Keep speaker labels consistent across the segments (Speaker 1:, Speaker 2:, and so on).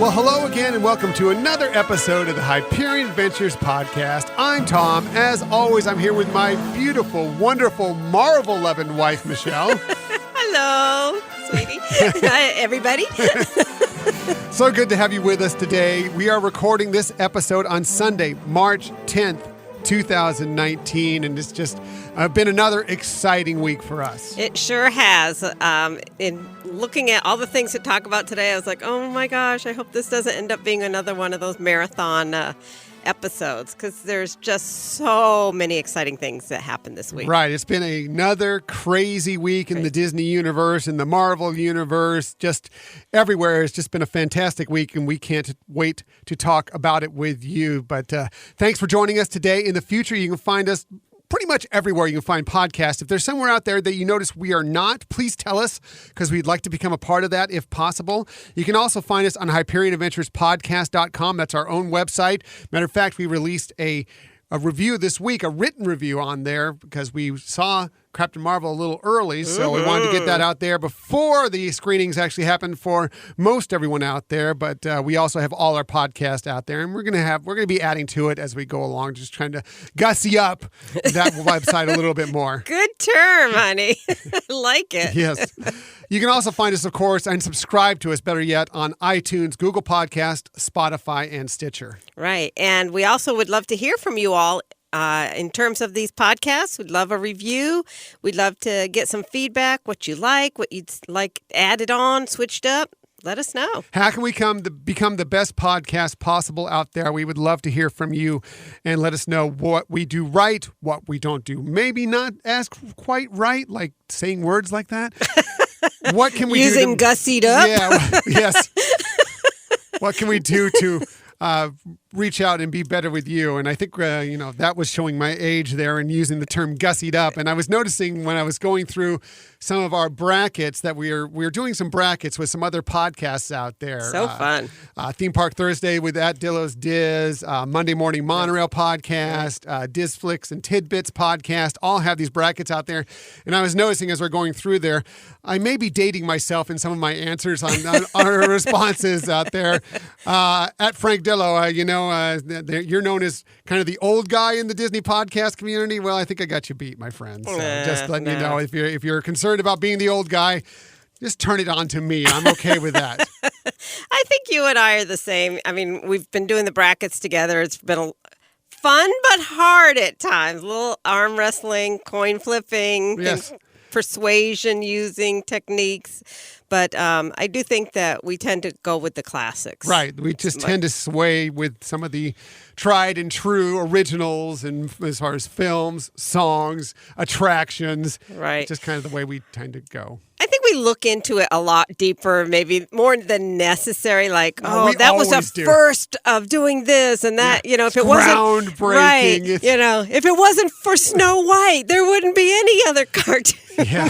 Speaker 1: Well, hello again, and welcome to another episode of the Hyperion Adventures podcast. I'm Tom. As always, I'm here with my beautiful, wonderful, Marvel-loving wife, Michelle.
Speaker 2: Hello, sweetie. Hi, everybody.
Speaker 1: So good to have you with us today. We are recording this episode on Sunday, March 10th, 2019, and it's just been another exciting week for us.
Speaker 2: It sure has. In looking at all the things to talk about today, I was like, oh my gosh, I hope this doesn't end up being another one of those marathon episodes, because there's just so many exciting things that happened this week.
Speaker 1: Right. It's been another crazy week in the Disney universe, in the Marvel universe, just everywhere. It's just been a fantastic week, and we can't wait to talk about it with you. But thanks for joining us today. In the future, you can find us pretty much everywhere you can find podcasts. If there's somewhere out there that you notice we are not, please tell us, because we'd like to become a part of that if possible. You can also find us on HyperionAdventuresPodcast.com. That's our own website. Matter of fact, we released a review this week, a written review on there, because we saw Captain Marvel a little early, so we wanted to get that out there before the screenings actually happened for most everyone out there. But we also have all our podcasts out there, and we're gonna be adding to it as we go along, just trying to gussy up that website a little bit more.
Speaker 2: Good term, honey. I like it.
Speaker 1: Yes. You can also find us, of course, and subscribe to us, better yet, on iTunes, Google Podcast, Spotify, and Stitcher.
Speaker 2: Right. And we also would love to hear from you all. In terms of these podcasts, we'd love a review. We'd love to get some feedback, what you like, what you'd like added on, switched up. Let us know.
Speaker 1: How can we become the best podcast possible out there? We would love to hear from you and let us know what we do right, what we don't do. Maybe not as quite right, like saying words like that. What can we
Speaker 2: Using
Speaker 1: do?
Speaker 2: gussied up?
Speaker 1: Yeah, yes. What can we do to reach out and be better with you? And I think, that was showing my age there and using the term gussied up. And I was noticing when I was going through some of our brackets that we are doing some brackets with some other podcasts out there.
Speaker 2: So fun.
Speaker 1: Theme Park Thursday with At Dillo's Diz, Monday Morning Monorail podcast, Dizflix and Tidbits podcast, all have these brackets out there. And I was noticing as we're going through there, I may be dating myself in some of my answers on our responses out there. At Frank Dillo, you're known as kind of the old guy in the Disney podcast community. Well, I think I got you beat, my friend. So just letting you know, if you're concerned about being the old guy, just turn it on to me. I'm okay with that.
Speaker 2: I think you and I are the same. I mean, we've been doing the brackets together. It's been fun but hard at times. A little arm wrestling, coin flipping,
Speaker 1: yes.
Speaker 2: Persuasion using techniques. But I do think that we tend to go with the classics.
Speaker 1: Right. We just tend to sway with some of the tried and true originals, and as far as films, songs, attractions.
Speaker 2: Right.
Speaker 1: Just kind of the way we tend to go.
Speaker 2: I think we look into it a lot deeper, maybe more than necessary. Like, that was a first of doing this and that.
Speaker 1: Yeah.
Speaker 2: If it wasn't
Speaker 1: groundbreaking,
Speaker 2: right, if it wasn't for Snow White, there wouldn't be any other cartoon.
Speaker 1: Yeah.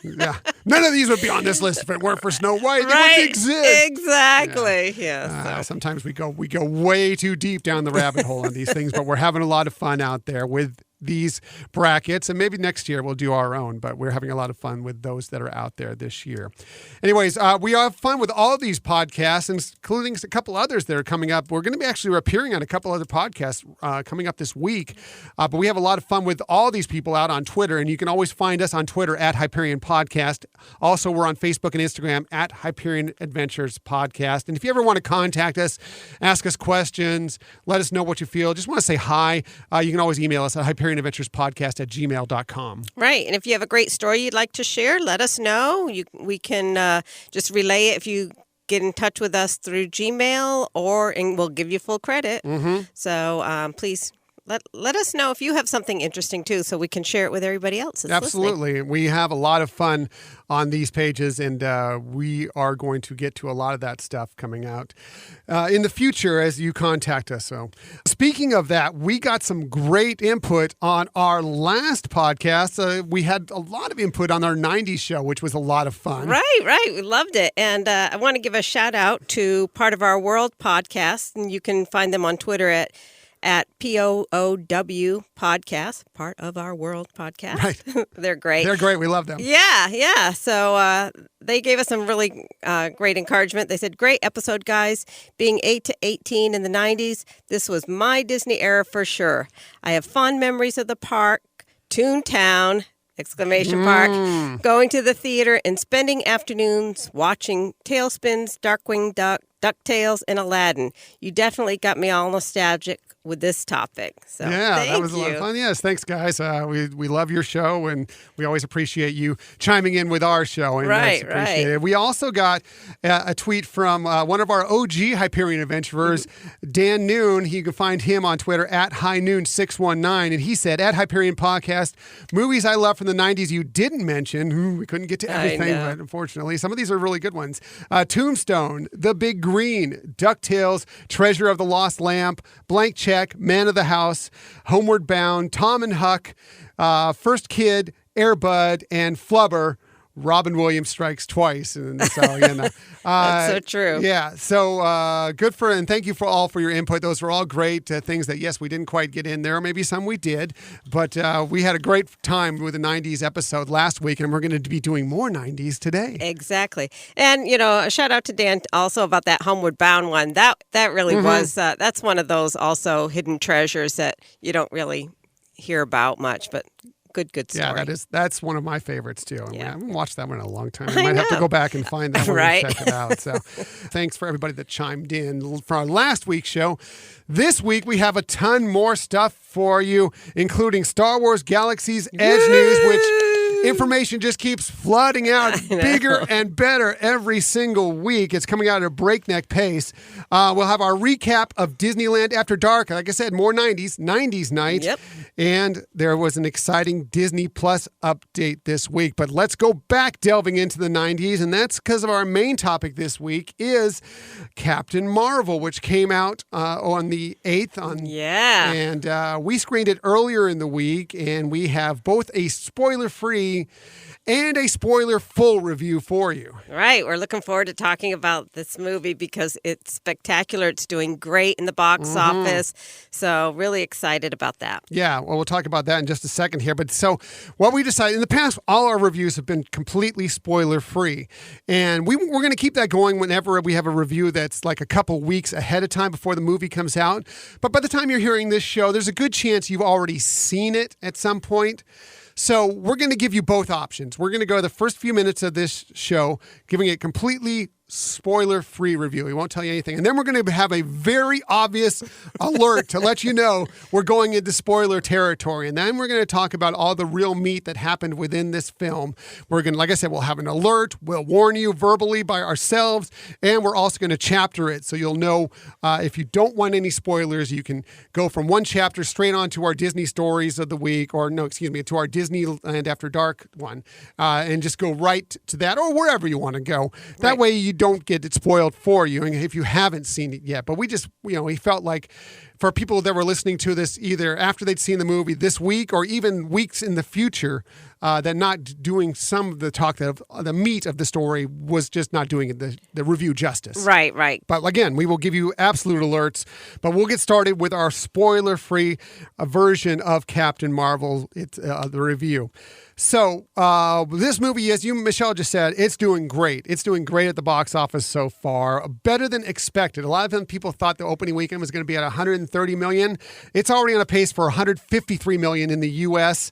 Speaker 1: Yeah, none of these would be on this list if it weren't for Snow White. They wouldn't exist.
Speaker 2: Exactly. Yeah.
Speaker 1: Sometimes we go way too deep down the rabbit hole on these things, but we're having a lot of fun out there with these brackets, and maybe next year we'll do our own, but we're having a lot of fun with those that are out there this year. Anyways, we have fun with all of these podcasts, including a couple others that are coming up. We're going to be actually appearing on a couple other podcasts coming up this week, but we have a lot of fun with all these people out on Twitter, and you can always find us on Twitter at Hyperion Podcast. Also, we're on Facebook and Instagram at Hyperion Adventures Podcast. And if you ever want to contact us, ask us questions, let us know what you feel, just want to say hi, you can always email us at HyperionAdventuresPodcast@gmail.com.
Speaker 2: Right. And if you have a great story you'd like to share, let us know. We can just relay it if you get in touch with us through Gmail, and we'll give you full credit. Mm-hmm. So please let us know if you have something interesting, too, so we can share it with everybody else that's
Speaker 1: Absolutely.
Speaker 2: listening.
Speaker 1: We have a lot of fun on these pages, and we are going to get to a lot of that stuff coming out in the future as you contact us. So speaking of that, we got some great input on our last podcast. We had a lot of input on our 90s show, which was a lot of fun.
Speaker 2: Right. We loved it. And I want to give a shout out to Part of Our World podcast, and you can find them on Twitter at at POOW Podcast, Part of Our World Podcast.
Speaker 1: Right.
Speaker 2: They're great.
Speaker 1: They're great. We love them.
Speaker 2: Yeah. So they gave us some really great encouragement. They said, great episode, guys. Being 8 to 18 in the 90s, this was my Disney era for sure. I have fond memories of the park, Toontown, exclamation mark, going to the theater and spending afternoons watching Tailspins, Darkwing Duck, DuckTales, and Aladdin. You definitely got me all nostalgic with this topic. So
Speaker 1: that was a lot of fun. Yes, thanks, guys. We love your show, and we always appreciate you chiming in with our show. And
Speaker 2: right.
Speaker 1: It. We also got a tweet from one of our OG Hyperion adventurers, Dan Noon. You can find him on Twitter at HighNoon619, and he said, at Hyperion Podcast, movies I love from the 90s you didn't mention. We couldn't get to everything, but unfortunately, some of these are really good ones. Tombstone, The Big Green, DuckTales, Treasure of the Lost Lamp, Blank Check, Man of the House, Homeward Bound, Tom and Huck, First Kid, Air Bud, and Flubber. Robin Williams strikes twice, and so
Speaker 2: that's so true.
Speaker 1: Yeah, so good and thank you for your input. Those were all great things that yes, we didn't quite get in there. Maybe some we did, but we had a great time with the '90s episode last week, and we're going to be doing more '90s today.
Speaker 2: Exactly, and a shout out to Dan also about that Homeward Bound one. That really was that's one of those also hidden treasures that you don't really hear about much, but. Good story.
Speaker 1: Yeah, that's one of my favorites too. I haven't watched that one in a long time.
Speaker 2: I
Speaker 1: might
Speaker 2: know.
Speaker 1: have to go back and find that one
Speaker 2: Right.
Speaker 1: and check it out. So thanks for everybody that chimed in for our last week's show. This week we have a ton more stuff for you, including Star Wars Galaxy's Edge news, which information just keeps flooding out bigger and better every single week. It's coming out at a breakneck pace. We'll have our recap of Disneyland After Dark. Like I said, more 90s night.
Speaker 2: Yep.
Speaker 1: And there was an exciting Disney Plus update this week. But let's go back delving into the 90s. And that's because of our main topic this week is Captain Marvel, which came out on the 8th. And we screened it earlier in the week. And we have both a spoiler-free and a spoiler-full review for you.
Speaker 2: Right. We're looking forward to talking about this movie because it's spectacular. It's doing great in the box office. So really excited about that.
Speaker 1: Yeah, well, we'll talk about that in just a second here. But so what we decided, in the past, all our reviews have been completely spoiler-free. And we're going to keep that going whenever we have a review that's like a couple weeks ahead of time before the movie comes out. But by the time you're hearing this show, there's a good chance you've already seen it at some point. So we're going to give you both options. We're going to go the first few minutes of this show, giving it completely spoiler-free review. We won't tell you anything. And then we're going to have a very obvious alert to let you know we're going into spoiler territory. And then we're going to talk about all the real meat that happened within this film. We're going to, like I said, we'll have an alert. We'll warn you verbally by ourselves. And we're also going to chapter it. So you'll know if you don't want any spoilers, you can go from one chapter straight on to our Disney stories of the week, to our Disneyland After Dark one, and just go right to that or wherever you want to go. That way you don't get it spoiled for you and if you haven't seen it yet. But we just, we felt like for people that were listening to this either after they'd seen the movie this week or even weeks in the future, that not doing some of the talk of the meat of the story was just not doing the review justice.
Speaker 2: Right.
Speaker 1: But again, we will give you absolute alerts, but we'll get started with our spoiler-free version of Captain Marvel, the review. So this movie, as Michelle just said, it's doing great. It's doing great at the box office so far, better than expected. A lot of people thought the opening weekend was going to be at $130 million. It's already on a pace for $153 million in the U.S.,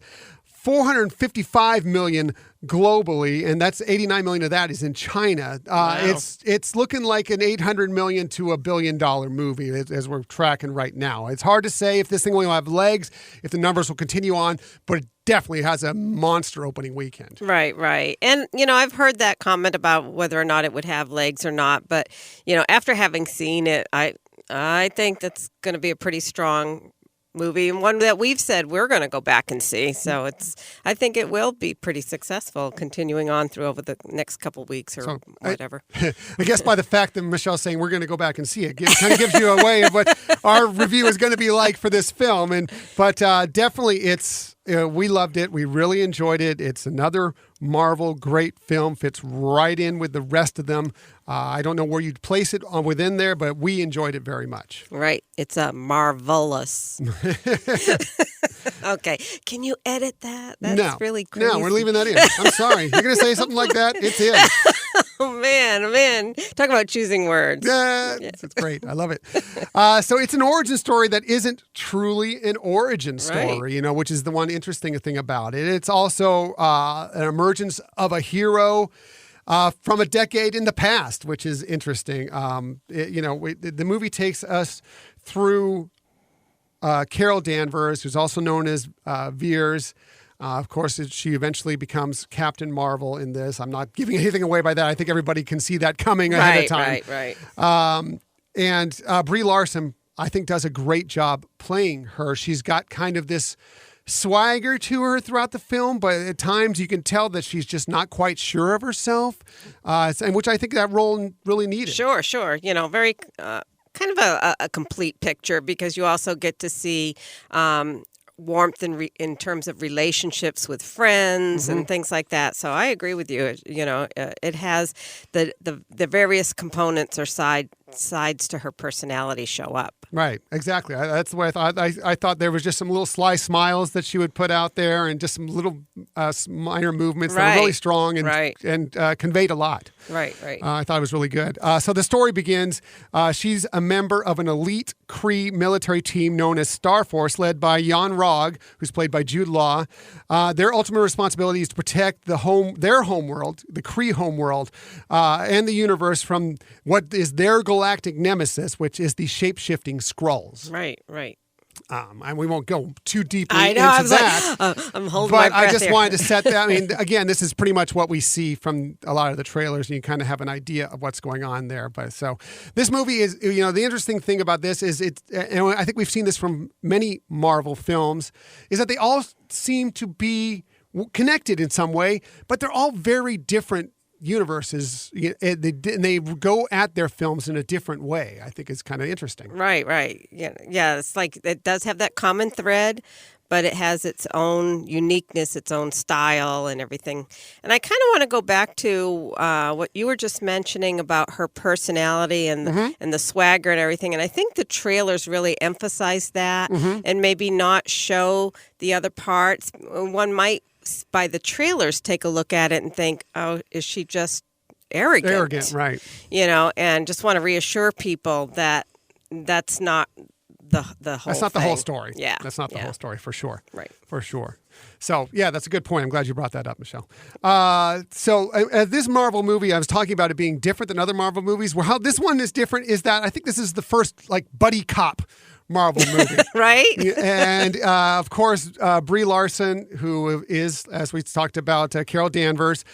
Speaker 1: $455 million globally, and that's $89 million of that is in China.
Speaker 2: Wow.
Speaker 1: It's looking like an $800 million to $1 billion movie as we're tracking right now. It's hard to say if this thing will have legs, if the numbers will continue on, but it definitely has a monster opening weekend.
Speaker 2: Right. And, I've heard that comment about whether or not it would have legs or not, but, after having seen it, I think that's going to be a pretty strong movie and one that we've said we're going to go back and see. So I think it will be pretty successful continuing on through over the next couple of weeks or whatever.
Speaker 1: I guess by the fact that Michelle's saying we're going to go back and see it, kind of gives you a way of what our review is going to be like for this film. But definitely it's we loved it. We really enjoyed it. It's another Marvel great film. Fits right in with the rest of them. I don't know where you'd place it within there, but we enjoyed it very much.
Speaker 2: Right. It's a marvelous. Okay. Can you edit that? That's really crazy.
Speaker 1: No, we're leaving that in. I'm sorry. You're going to say something like that? It's in.
Speaker 2: Oh, man. Talk about choosing words.
Speaker 1: Yeah, it's great. I love it. So it's an origin story that isn't truly an origin story,
Speaker 2: Right.
Speaker 1: Which is the one interesting thing about it. It's also an emergence of a hero from a decade in the past, which is interesting. The movie takes us through Carol Danvers, who's also known as Veers. Of course, she eventually becomes Captain Marvel in this. I'm not giving anything away by that. I think everybody can see that coming ahead of time.
Speaker 2: Right.
Speaker 1: And Brie Larson, I think, does a great job playing her. She's got kind of this swagger to her throughout the film, but at times you can tell that she's just not quite sure of herself, and which I think that role really needed.
Speaker 2: Sure. Very kind of a complete picture, because you also get to see warmth in terms of relationships with friends and things like that. So I agree with you. It has the various components or sides to her personality show up.
Speaker 1: Right, exactly. That's the way I thought. I thought there was just some little sly smiles that she would put out there, and just some little minor movements that were really strong and conveyed a lot.
Speaker 2: Right.
Speaker 1: I thought it was really good. So the story begins. She's a member of an elite Kree military team known as Star Force, led by Jan Rog, who's played by Jude Law. Their ultimate responsibility is to protect their home world, the Kree home world, and the universe from what is their galactic nemesis, which is the shape-shifting Skrulls.
Speaker 2: Right.
Speaker 1: And we won't go too deeply
Speaker 2: I know.
Speaker 1: into that.
Speaker 2: I'm holding my breath.
Speaker 1: But I just
Speaker 2: here.
Speaker 1: wanted to set that. I mean, again, this is pretty much what we see from a lot of the trailers, and you kind of have an idea of what's going on there. But so this movie is, the interesting thing about this is and I think we've seen this from many Marvel films, is that they all seem to be connected in some way, but they're all very different universes, and they go at their films in a different way. I think it's kind of interesting.
Speaker 2: Right. Yeah. It's like it does have that common thread, but it has its own uniqueness, its own style, and everything. And I kind of want to go back to what you were just mentioning about her personality and the swagger and everything. And I think the trailers really emphasize that, and maybe not show the other parts. One might, by the trailers, take a look at it and think, oh, is she just arrogant,
Speaker 1: right?
Speaker 2: And just want to reassure people that that's not the whole
Speaker 1: That's not
Speaker 2: thing.
Speaker 1: the whole story.
Speaker 2: Yeah.
Speaker 1: That's not the whole story, for sure.
Speaker 2: Right.
Speaker 1: For sure. So, yeah, that's a good point. I'm glad you brought that up, Michelle. This Marvel movie, I was talking about it being different than other Marvel movies. Well, how this one is different is that I think this is the first, buddy cop Marvel movie.
Speaker 2: Right?
Speaker 1: And, of course, Brie Larson, who is, as we talked about, Carol Danvers,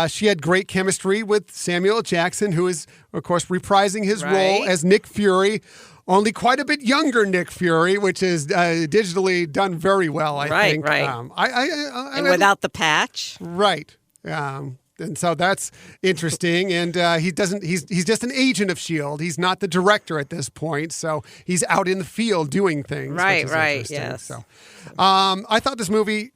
Speaker 1: she had great chemistry with Samuel L. Jackson, who is, of course, reprising his role as Nick Fury. Only quite a bit younger Nick Fury, which is digitally done very well, I think.
Speaker 2: Right. And without the patch.
Speaker 1: Right. And so that's interesting. And he's just an agent of S.H.I.E.L.D. He's not the director at this point. So he's out in the field doing things.
Speaker 2: Right.
Speaker 1: Yes. So I thought this movie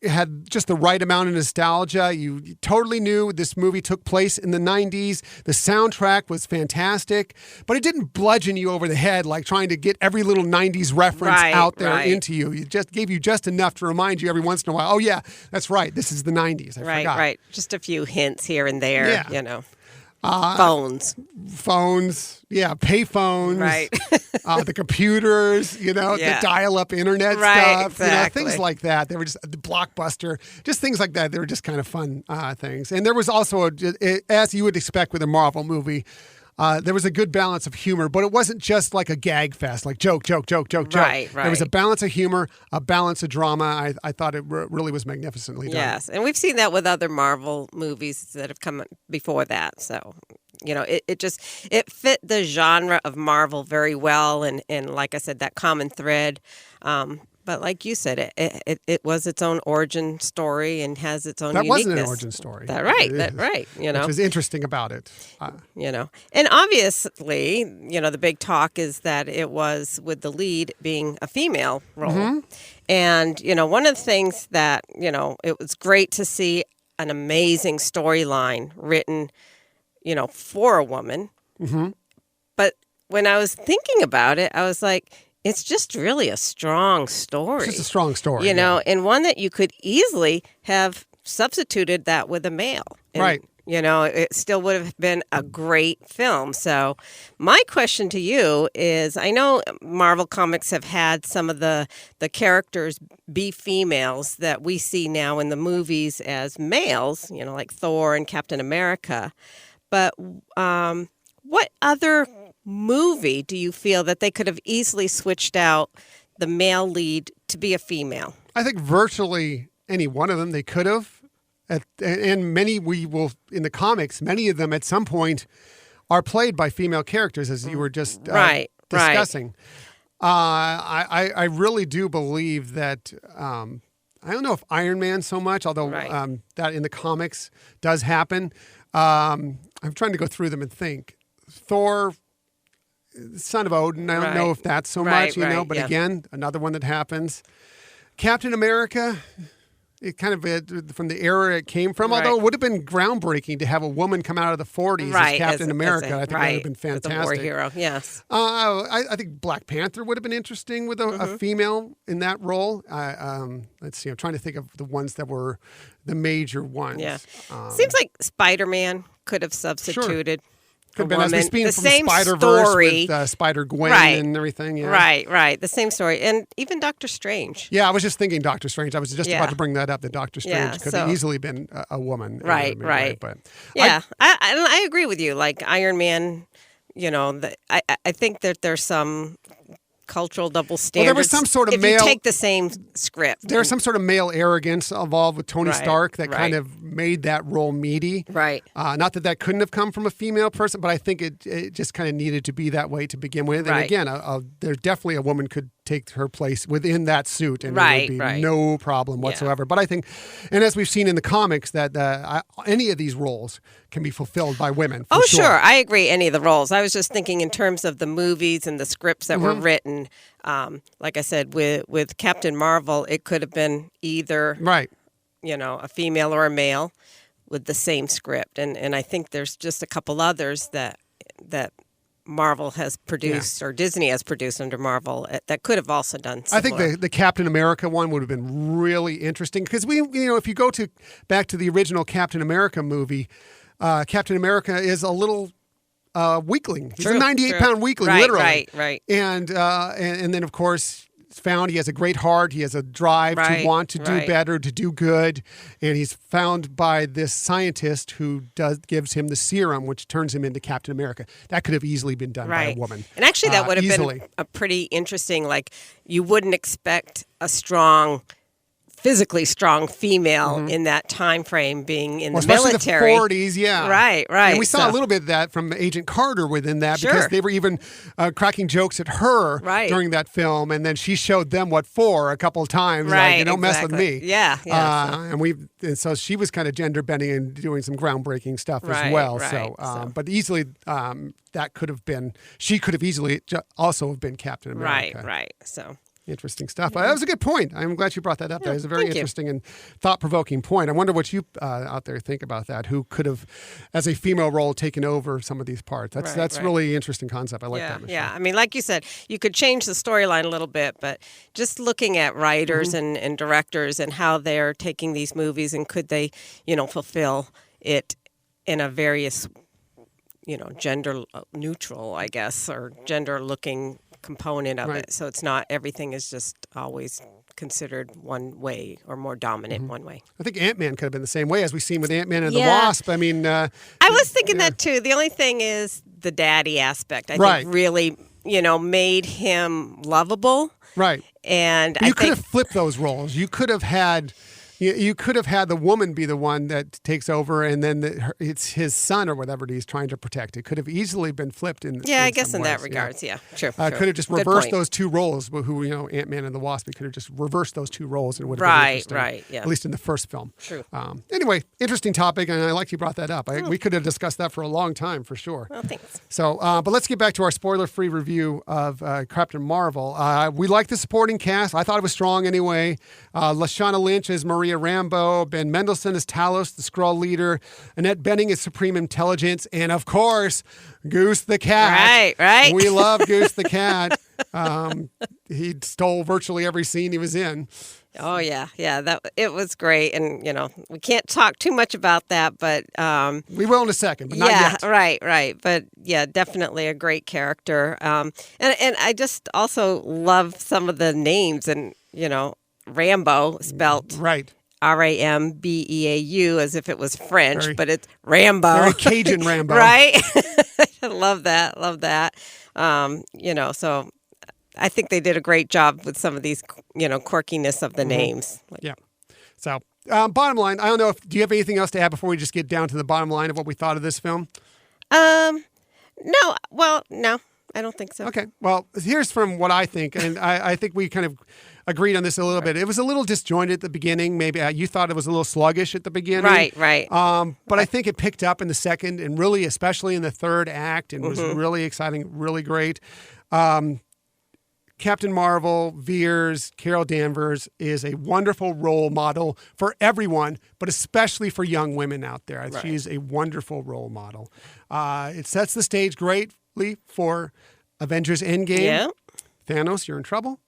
Speaker 1: had just the right amount of nostalgia. You totally knew this movie took place in the 90s. The soundtrack was fantastic, but it didn't bludgeon you over the head like trying to get every little 90s reference out there into you. It just gave you just enough to remind you every once in a while, oh yeah, that's right, this is the 90s. I forgot.
Speaker 2: Right. Just a few hints here and there,
Speaker 1: Yeah.
Speaker 2: Phones.
Speaker 1: Yeah, pay phones.
Speaker 2: Right.
Speaker 1: The computers, the dial-up internet stuff,
Speaker 2: exactly.
Speaker 1: Things like that. They were just the Blockbuster, just things like that. They were just kind of fun things. And there was also, as you would expect with a Marvel movie, there was a good balance of humor, but it wasn't just like a gag fest, like joke.
Speaker 2: Right.
Speaker 1: There was a balance of humor, a balance of drama. I thought it really was magnificently done.
Speaker 2: Yes, and we've seen that with other Marvel movies that have come before that. So, it fit the genre of Marvel very well, and like I said, that common thread. But like you said, it was its own origin story and has its own
Speaker 1: That
Speaker 2: uniqueness.
Speaker 1: wasn't an origin story.
Speaker 2: That right. You know,
Speaker 1: which is interesting about it.
Speaker 2: you know, and obviously, you know, the big talk is that it was with the lead being a female role.
Speaker 1: Mm-hmm.
Speaker 2: And, you know, one of the things that, you know, it was great to see an amazing storyline written, you know, for a woman.
Speaker 1: Mm-hmm.
Speaker 2: But when I was thinking about it, I was like, it's just really a strong story.
Speaker 1: It's just a strong story.
Speaker 2: You know, and one that you could easily have substituted that with a male. And,
Speaker 1: Right.
Speaker 2: You know, it still would have been a great film. So my question to you is, I know Marvel Comics have had some of the characters be females that we see now in the movies as males, you know, like Thor and Captain America. But what other movie do you feel that they could have easily switched out the male lead to be a female?
Speaker 1: I think virtually any one of them they could have. And many we will, in the comics, many of them at some point are played by female characters, as you were just discussing. I really do believe that, I don't know if Iron Man so much, although that in the comics does happen. I'm trying to go through them and think. Thor, son of Odin, I don't know if that's so much, you know, but again, another one that happens. Captain America, it kind of from the era it came from, although it would have been groundbreaking to have a woman come out of the 40s as Captain America. I think that would have been fantastic.
Speaker 2: As a war hero, yes.
Speaker 1: I think Black Panther would have been interesting with a female in that role. Let's see, I'm trying to think of the ones that were the major ones.
Speaker 2: Yeah. Seems like Spider-Man could have substituted.
Speaker 1: Sure. Could have been, as
Speaker 2: the
Speaker 1: from
Speaker 2: same
Speaker 1: Spider-Verse
Speaker 2: story
Speaker 1: with Spider-Gwen and everything. Yeah.
Speaker 2: Right. The same story. And even Doctor Strange.
Speaker 1: Yeah, I was just thinking Doctor Strange. I was just about to bring that up, that Doctor Strange could have easily been a woman.
Speaker 2: Right.
Speaker 1: But
Speaker 2: yeah, I agree with you. Like Iron Man, you know, I think that there's some cultural double standards.
Speaker 1: Well, there was some sort of
Speaker 2: if you take the same script.
Speaker 1: There's some sort of male arrogance involved with Tony Stark that kind of made that role meaty.
Speaker 2: Right.
Speaker 1: Not that couldn't have come from a female person, but I think it just kind of needed to be that way to begin with. And again, there's definitely a woman could take her place within that suit, and it would be no problem whatsoever. Yeah. But I think, and as we've seen in the comics, that any of these roles can be fulfilled by women. For
Speaker 2: sure. I agree. Any of the roles. I was just thinking in terms of the movies and the scripts that were written. Like I said, with Captain Marvel, it could have been either you know, a female or a male with the same script, and I think there's just a couple others that Marvel has produced or Disney has produced under Marvel that could have also done similar.
Speaker 1: I think the Captain America one would have been really interesting because if you go back to the original Captain America movie, Captain America is a little weakling. He's a 98-pound weakling, literally.
Speaker 2: Right.
Speaker 1: And then of course found he has a great heart. He has a drive to want to do better, to do good, and he's found by this scientist who gives him the serum, which turns him into Captain America. That could have easily been done by a woman.
Speaker 2: And actually, that would have been a pretty interesting. Like you wouldn't expect a physically strong female in that time frame being in the military.
Speaker 1: Especially the 40s,
Speaker 2: Right.
Speaker 1: And we saw a little bit of that from Agent Carter within that because they were even cracking jokes at her during that film, and then she showed them what for a couple of times. Like, you don't mess with me.
Speaker 2: Yeah.
Speaker 1: And so she was kind of gender bending and doing some groundbreaking stuff as well. But easily that could have been, she could have easily also have been Captain America.
Speaker 2: Right. So.
Speaker 1: Interesting stuff. That was a good point. I'm glad you brought that up. That was a very interesting and thought-provoking point. I wonder what you out there think about that. Who could have, as a female role, taken over some of these parts? That's really interesting concept. I like that, Michelle.
Speaker 2: Yeah, I mean, like you said, you could change the storyline a little bit, but just looking at writers and directors and how they're taking these movies and could they, fulfill it in a various, gender neutral, I guess, or gender looking component of it. So it's not everything is just always considered one way or more dominant one way.
Speaker 1: I think Ant-Man could have been the same way as we've seen with Ant-Man and the Wasp. I mean, I
Speaker 2: was thinking that too. The only thing is the daddy aspect. I think really, made him lovable.
Speaker 1: Right.
Speaker 2: And
Speaker 1: you could have flipped those roles. You could have had You could have had the woman be the one that takes over, and then it's his son or whatever he's trying to protect. It could have easily been flipped in.
Speaker 2: Yeah,
Speaker 1: in
Speaker 2: I guess
Speaker 1: some
Speaker 2: in that
Speaker 1: ways.
Speaker 2: regards, yeah. True.
Speaker 1: Could have just
Speaker 2: Good
Speaker 1: reversed
Speaker 2: point.
Speaker 1: those two roles. Who Ant-Man and the Wasp. We could have just reversed those two roles, and it would have been interesting.
Speaker 2: Right. Yeah.
Speaker 1: At least in the first film.
Speaker 2: True.
Speaker 1: Anyway, interesting topic, and I like you brought that up. We could have discussed that for a long time, for sure.
Speaker 2: Well, thanks.
Speaker 1: So, but let's get back to our spoiler-free review of Captain Marvel. We like the supporting cast. I thought it was strong anyway. Lashana Lynch as Maria Rambeau, Ben Mendelsohn as Talos, the Skrull leader, Annette Bening as Supreme Intelligence, and of course, Goose the cat.
Speaker 2: Right.
Speaker 1: We love Goose the cat. He stole virtually every scene he was in.
Speaker 2: Oh yeah. It was great, and we can't talk too much about that, but
Speaker 1: we will in a second, but not yet.
Speaker 2: Right. But yeah, definitely a great character. And I just also love some of the names, and Rambo spelt
Speaker 1: right.
Speaker 2: Rambeau, as if it was French, but it's Rambo.
Speaker 1: Very Cajun Rambo.
Speaker 2: Right? I love that. So I think they did a great job with some of these, quirkiness of the names.
Speaker 1: Yeah. So, bottom line, I don't know do you have anything else to add before we just get down to the bottom line of what we thought of this film?
Speaker 2: No, I don't think so.
Speaker 1: Okay. Well, here's from what I think, and I think we kind of agreed on this a little bit. It was a little disjointed at the beginning. Maybe you thought it was a little sluggish at the beginning.
Speaker 2: Right.
Speaker 1: But I think it picked up in the second, and really, especially in the third act, and was really exciting, really great. Captain Marvel, Veers, Carol Danvers is a wonderful role model for everyone, but especially for young women out there. Right. She's a wonderful role model. It sets the stage greatly for Avengers Endgame.
Speaker 2: Yeah.
Speaker 1: Thanos, you're in trouble.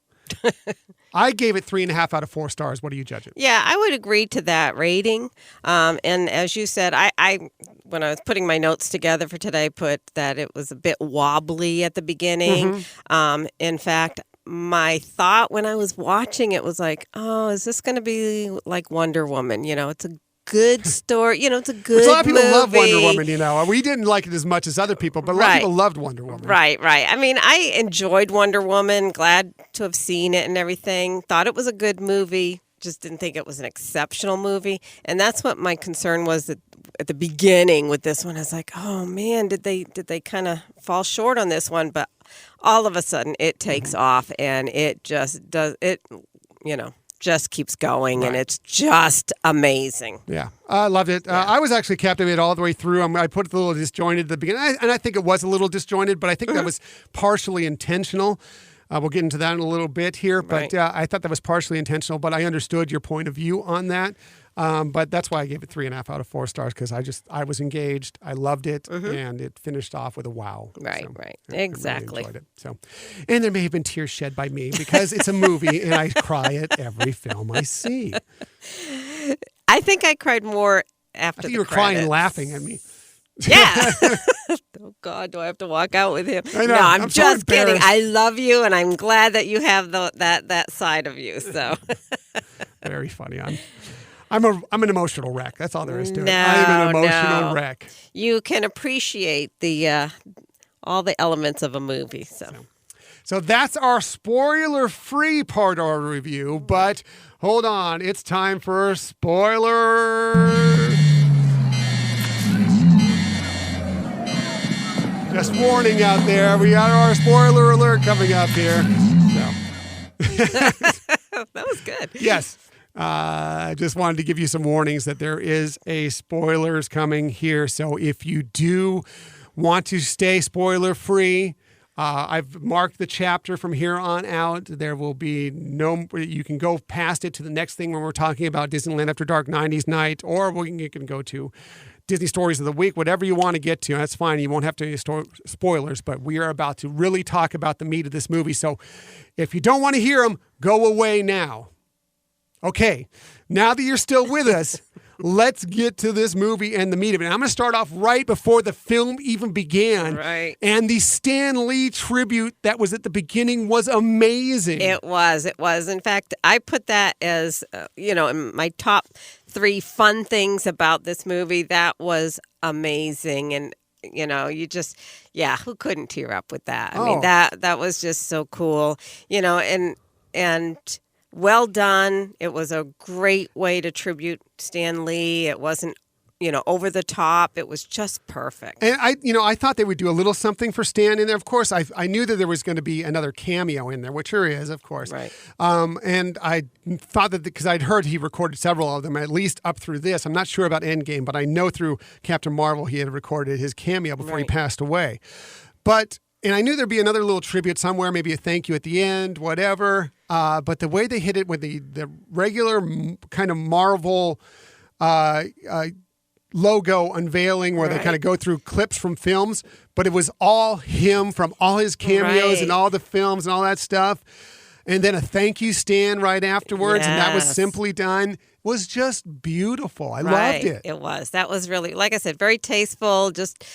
Speaker 1: I gave it 3.5 out of 4 stars. What do you judge it?
Speaker 2: Yeah, I would agree to that rating. And as you said, I when I was putting my notes together for today, put that it was a bit wobbly at the beginning. In fact, my thought when I was watching it was like, oh, is this going to be like Wonder Woman? It's a good story. It's a good movie. A lot of people love
Speaker 1: Wonder Woman, We didn't like it as much as other people, but a lot of people loved Wonder Woman.
Speaker 2: Right. I mean, I enjoyed Wonder Woman. Glad to have seen it and everything. Thought it was a good movie. Just didn't think it was an exceptional movie. And that's what my concern was at the beginning with this one. I was like, oh, man, did they kind of fall short on this one? But all of a sudden, it takes off, and it just does it, just keeps going, and it's just amazing.
Speaker 1: Yeah, I loved it.
Speaker 2: Yeah.
Speaker 1: I was actually captivated all the way through. I put it a little disjointed at the beginning, and I think it was a little disjointed, but I think that was partially intentional. We'll get into that in a little bit here, but I thought that was partially intentional, but I understood your point of view on that. But that's why I gave it 3.5 out of 4 stars, because I was engaged. I loved it, and it finished off with a wow.
Speaker 2: Right.
Speaker 1: I
Speaker 2: Exactly.
Speaker 1: really enjoyed it. So, and there may have been tears shed by me because it's a movie, and I cry at every film I see.
Speaker 2: I think I cried more after. I think
Speaker 1: you were crying, laughing at me.
Speaker 2: Yeah. Oh God, do I have to walk out with him?
Speaker 1: I know,
Speaker 2: no, I'm just
Speaker 1: so
Speaker 2: kidding. I love you, and I'm glad that you have that side of you. So
Speaker 1: very funny. I'm an emotional wreck. That's all there is to it. I'm an emotional wreck.
Speaker 2: You can appreciate the all the elements of a movie.
Speaker 1: So that's our spoiler-free part of our review. But hold on, it's time for spoilers. Just warning out there, we got our spoiler alert coming up here.
Speaker 2: That was good.
Speaker 1: Yes. I just wanted to give you some warnings that there is a spoilers coming here. So if you do want to stay spoiler free, I've marked the chapter from here on out. There will be you can go past it to the next thing when we're talking about Disneyland After Dark 90s Night, or you can go to Disney Stories of the Week, whatever you want to get to. That's fine. You won't have to any spoilers, but we are about to really talk about the meat of this movie. So if you don't want to hear them, go away now. Okay, now that you're still with us, let's get to this movie and the meat of it. And I'm going to start off right before the film even began.
Speaker 2: Right.
Speaker 1: And the Stan Lee tribute that was at the beginning was amazing.
Speaker 2: It was. In fact, I put that as, in my top 3 fun things about this movie. That was amazing. And, you just, who couldn't tear up with that? I mean, that was just so cool, and well done. It was a great way to tribute Stan Lee. It wasn't, over the top. It was just perfect.
Speaker 1: And I thought they would do a little something for Stan in there. Of course, I knew that there was going to be another cameo in there, which there is, of course.
Speaker 2: Right.
Speaker 1: And I thought that because I'd heard he recorded several of them, at least up through this. I'm not sure about Endgame, but I know through Captain Marvel he had recorded his cameo before he passed away. And I knew there'd be another little tribute somewhere, maybe a thank you at the end, whatever. But the way they hit it with the regular kind of Marvel logo unveiling where they kind of go through clips from films, but it was all him from all his cameos and all the films and all that stuff. And then a thank you stand right afterwards. And that was simply done. It was just beautiful. I loved it.
Speaker 2: It was. That was really, like I said, very tasteful, just,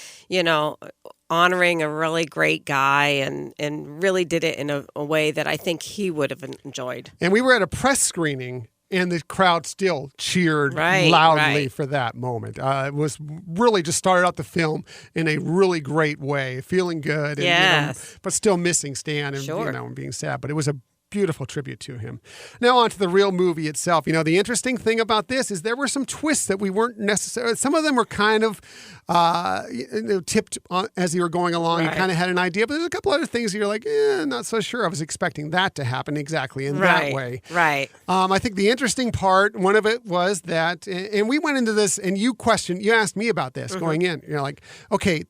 Speaker 2: honoring a really great guy and really did it in a way that I think he would have enjoyed.
Speaker 1: And we were at a press screening. And the crowd still cheered loudly for that moment. It was really just started out the film in a really great way, feeling good, and, but still missing Stan and, and being sad. But it was a beautiful tribute to him. Now on to the real movie itself. The interesting thing about this is there were some twists that we weren't necessarily, some of them were kind of tipped on as you were going along. You kind of had an idea, but there's a couple other things you're like, not so sure. I was expecting that to happen exactly in that way.
Speaker 2: Right.
Speaker 1: I think the interesting part, one of it was that, and we went into this and you asked me about this going in. You're like, okay,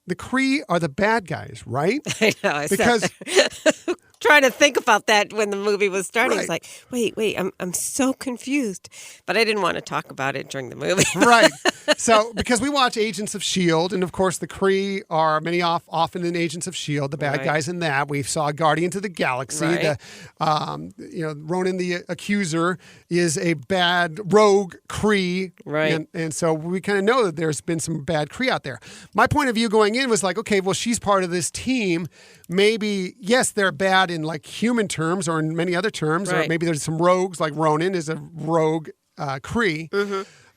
Speaker 1: the Kree are the bad guys, right?
Speaker 2: I know.
Speaker 1: Because
Speaker 2: trying to think about that when the movie was starting. It's like, wait, I'm so confused. But I didn't want to talk about it during the movie.
Speaker 1: Right. So, because we watch Agents of S.H.I.E.L.D., and of course the Kree are often in Agents of S.H.I.E.L.D., the bad guys in that. We saw Guardians of the Galaxy. Ronan the Accuser is a bad rogue Kree.
Speaker 2: Right.
Speaker 1: And so we kind of know that there's been some bad Kree out there. My point of view going in was like, okay, well, she's part of this team. Maybe, yes, they're bad in like human terms or in many other terms, or maybe there's some rogues, like Ronan is a rogue Kree.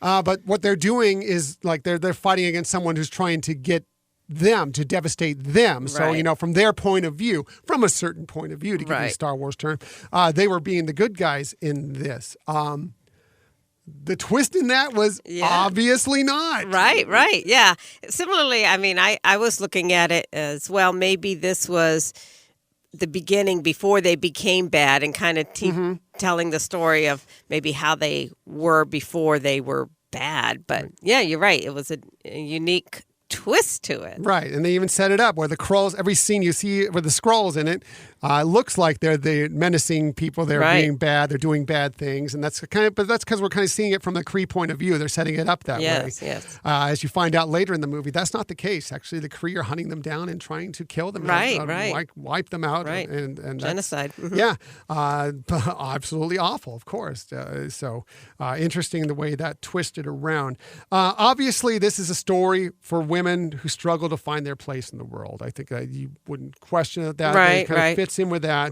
Speaker 1: But what they're doing is like they're fighting against someone who's trying to get them, to devastate them. So, from their point of view, from a certain point of view, to give you a Star Wars term, they were being the good guys in this. The twist in that was obviously not.
Speaker 2: Right. Yeah. Similarly, I mean, I was looking at it as, well, maybe this was the beginning before they became bad and kind of telling the story of maybe how they were before they were bad. But yeah, you're right. It was a unique twist to it.
Speaker 1: Right. And they even set it up where the Skrulls, every scene you see with the Skrulls in it, looks like they're the menacing people. They're being bad. They're doing bad things. And that's because we're kind of seeing it from the Kree point of view. They're setting it up that way.
Speaker 2: Yes.
Speaker 1: As you find out later in the movie, that's not the case. Actually, the Kree are hunting them down and trying to kill them. Wipe them out.
Speaker 2: Right.
Speaker 1: And
Speaker 2: genocide.
Speaker 1: Yeah. Absolutely awful, of course. So interesting the way that twisted around. Obviously, this is a story for women who struggle to find their place in the world. I think you wouldn't question that. It kind of fits in with that.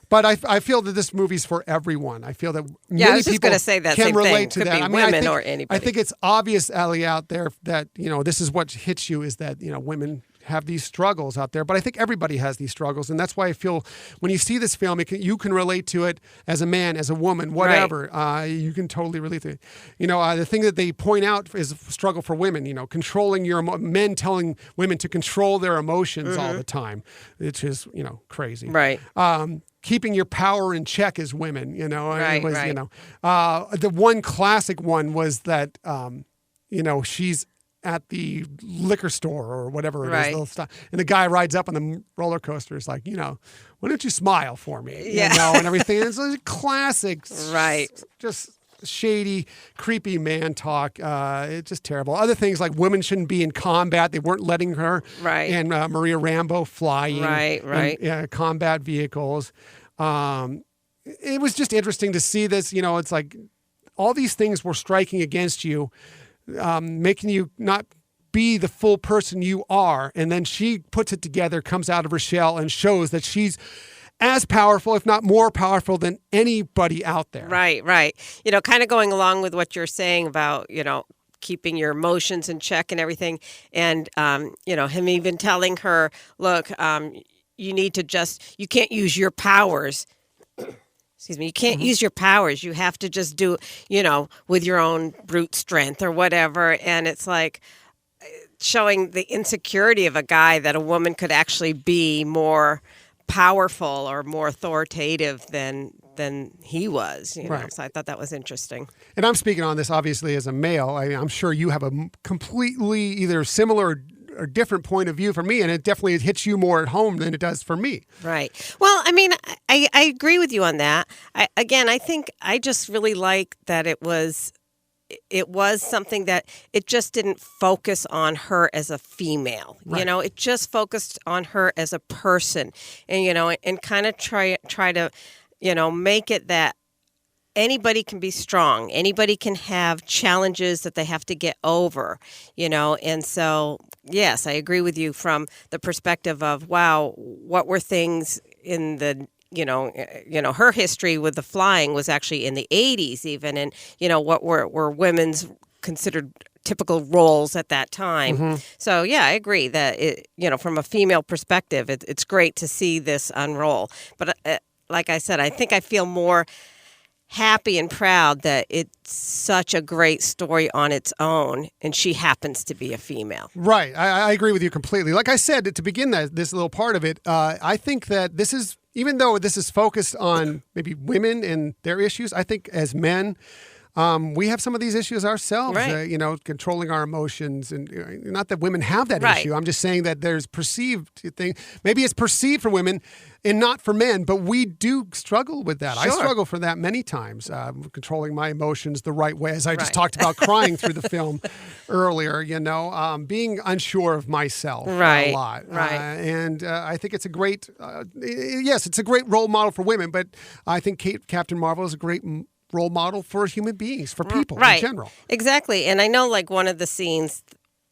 Speaker 1: But I feel that this movie's for everyone. I feel that many people can relate to that.
Speaker 2: I mean, women or anybody.
Speaker 1: I think it's obvious, Ellie, out there that, this is what hits you is that, women have these struggles out there. But I think everybody has these struggles. And that's why I feel when you see this film, you can relate to it as a man, as a woman, whatever. You can totally relate to it. The thing that they point out is a struggle for women, controlling men telling women to control their emotions all the time, which is, crazy.
Speaker 2: Right.
Speaker 1: Keeping your power in check as women, the one classic one was that, she's at the liquor store or whatever it is. And the guy rides up on the roller coaster. Is like, why don't you smile for me? And everything. It's a classic.
Speaker 2: Right.
Speaker 1: Just shady, creepy man talk. It's just terrible. Other things like women shouldn't be in combat. They weren't letting her and Maria Rambo flying.
Speaker 2: Right.
Speaker 1: And, combat vehicles. It was just interesting to see this. It's like all these things were striking against you, making you not be the full person you are. And then she puts it together, comes out of her shell and shows that she's as powerful, if not more powerful than anybody out there.
Speaker 2: Right. Kind of going along with what you're saying about, keeping your emotions in check and everything. And, him even telling her, look, you need to you can't use your powers. excuse me, you can't use your powers. You have to just do, with your own brute strength or whatever. And it's like showing the insecurity of a guy that a woman could actually be more powerful or more authoritative than he was.
Speaker 1: Right.
Speaker 2: So I thought that was interesting.
Speaker 1: And I'm speaking on this obviously as a male. I mean, I'm sure you have a completely either similar or different point of view from me, and it definitely hits you more at home than it does for me.
Speaker 2: Right. Well, I mean, I agree with you on that. I think I just really like that it was something that it just didn't focus on her as a female.
Speaker 1: Right.
Speaker 2: It just focused on her as a person, and and kind of try to make it that anybody can be strong. Anybody can have challenges that they have to get over, and so, yes, I agree with you from the perspective of, wow, what were things in the, her history with the flying was actually in the 80s even, and, what were women's considered typical roles at that time. So, yeah, I agree that, from a female perspective, it's great to see this unroll. But like I said, I think I feel more happy and proud that it's such a great story on its own, and she happens to be a female.
Speaker 1: Right. I agree with you completely. Like I said, to begin this little part of it, I think that this is, even though this is focused on maybe women and their issues, I think as men, we have some of these issues ourselves,
Speaker 2: right.
Speaker 1: Controlling our emotions. And not that women have that
Speaker 2: right.
Speaker 1: issue. I'm just saying that there's perceived thing. Maybe it's perceived for women and not for men, but we do struggle with that.
Speaker 2: Sure.
Speaker 1: I struggle for that many times, controlling my emotions the right way, as I just
Speaker 2: right.
Speaker 1: talked about crying through the film earlier, being unsure of myself
Speaker 2: right.
Speaker 1: a lot.
Speaker 2: Right.
Speaker 1: And I think it's a great, it's a great role model for women, but I think Captain Marvel is a great role model for human beings, for people
Speaker 2: right.
Speaker 1: in general.
Speaker 2: Exactly. And I know one of the scenes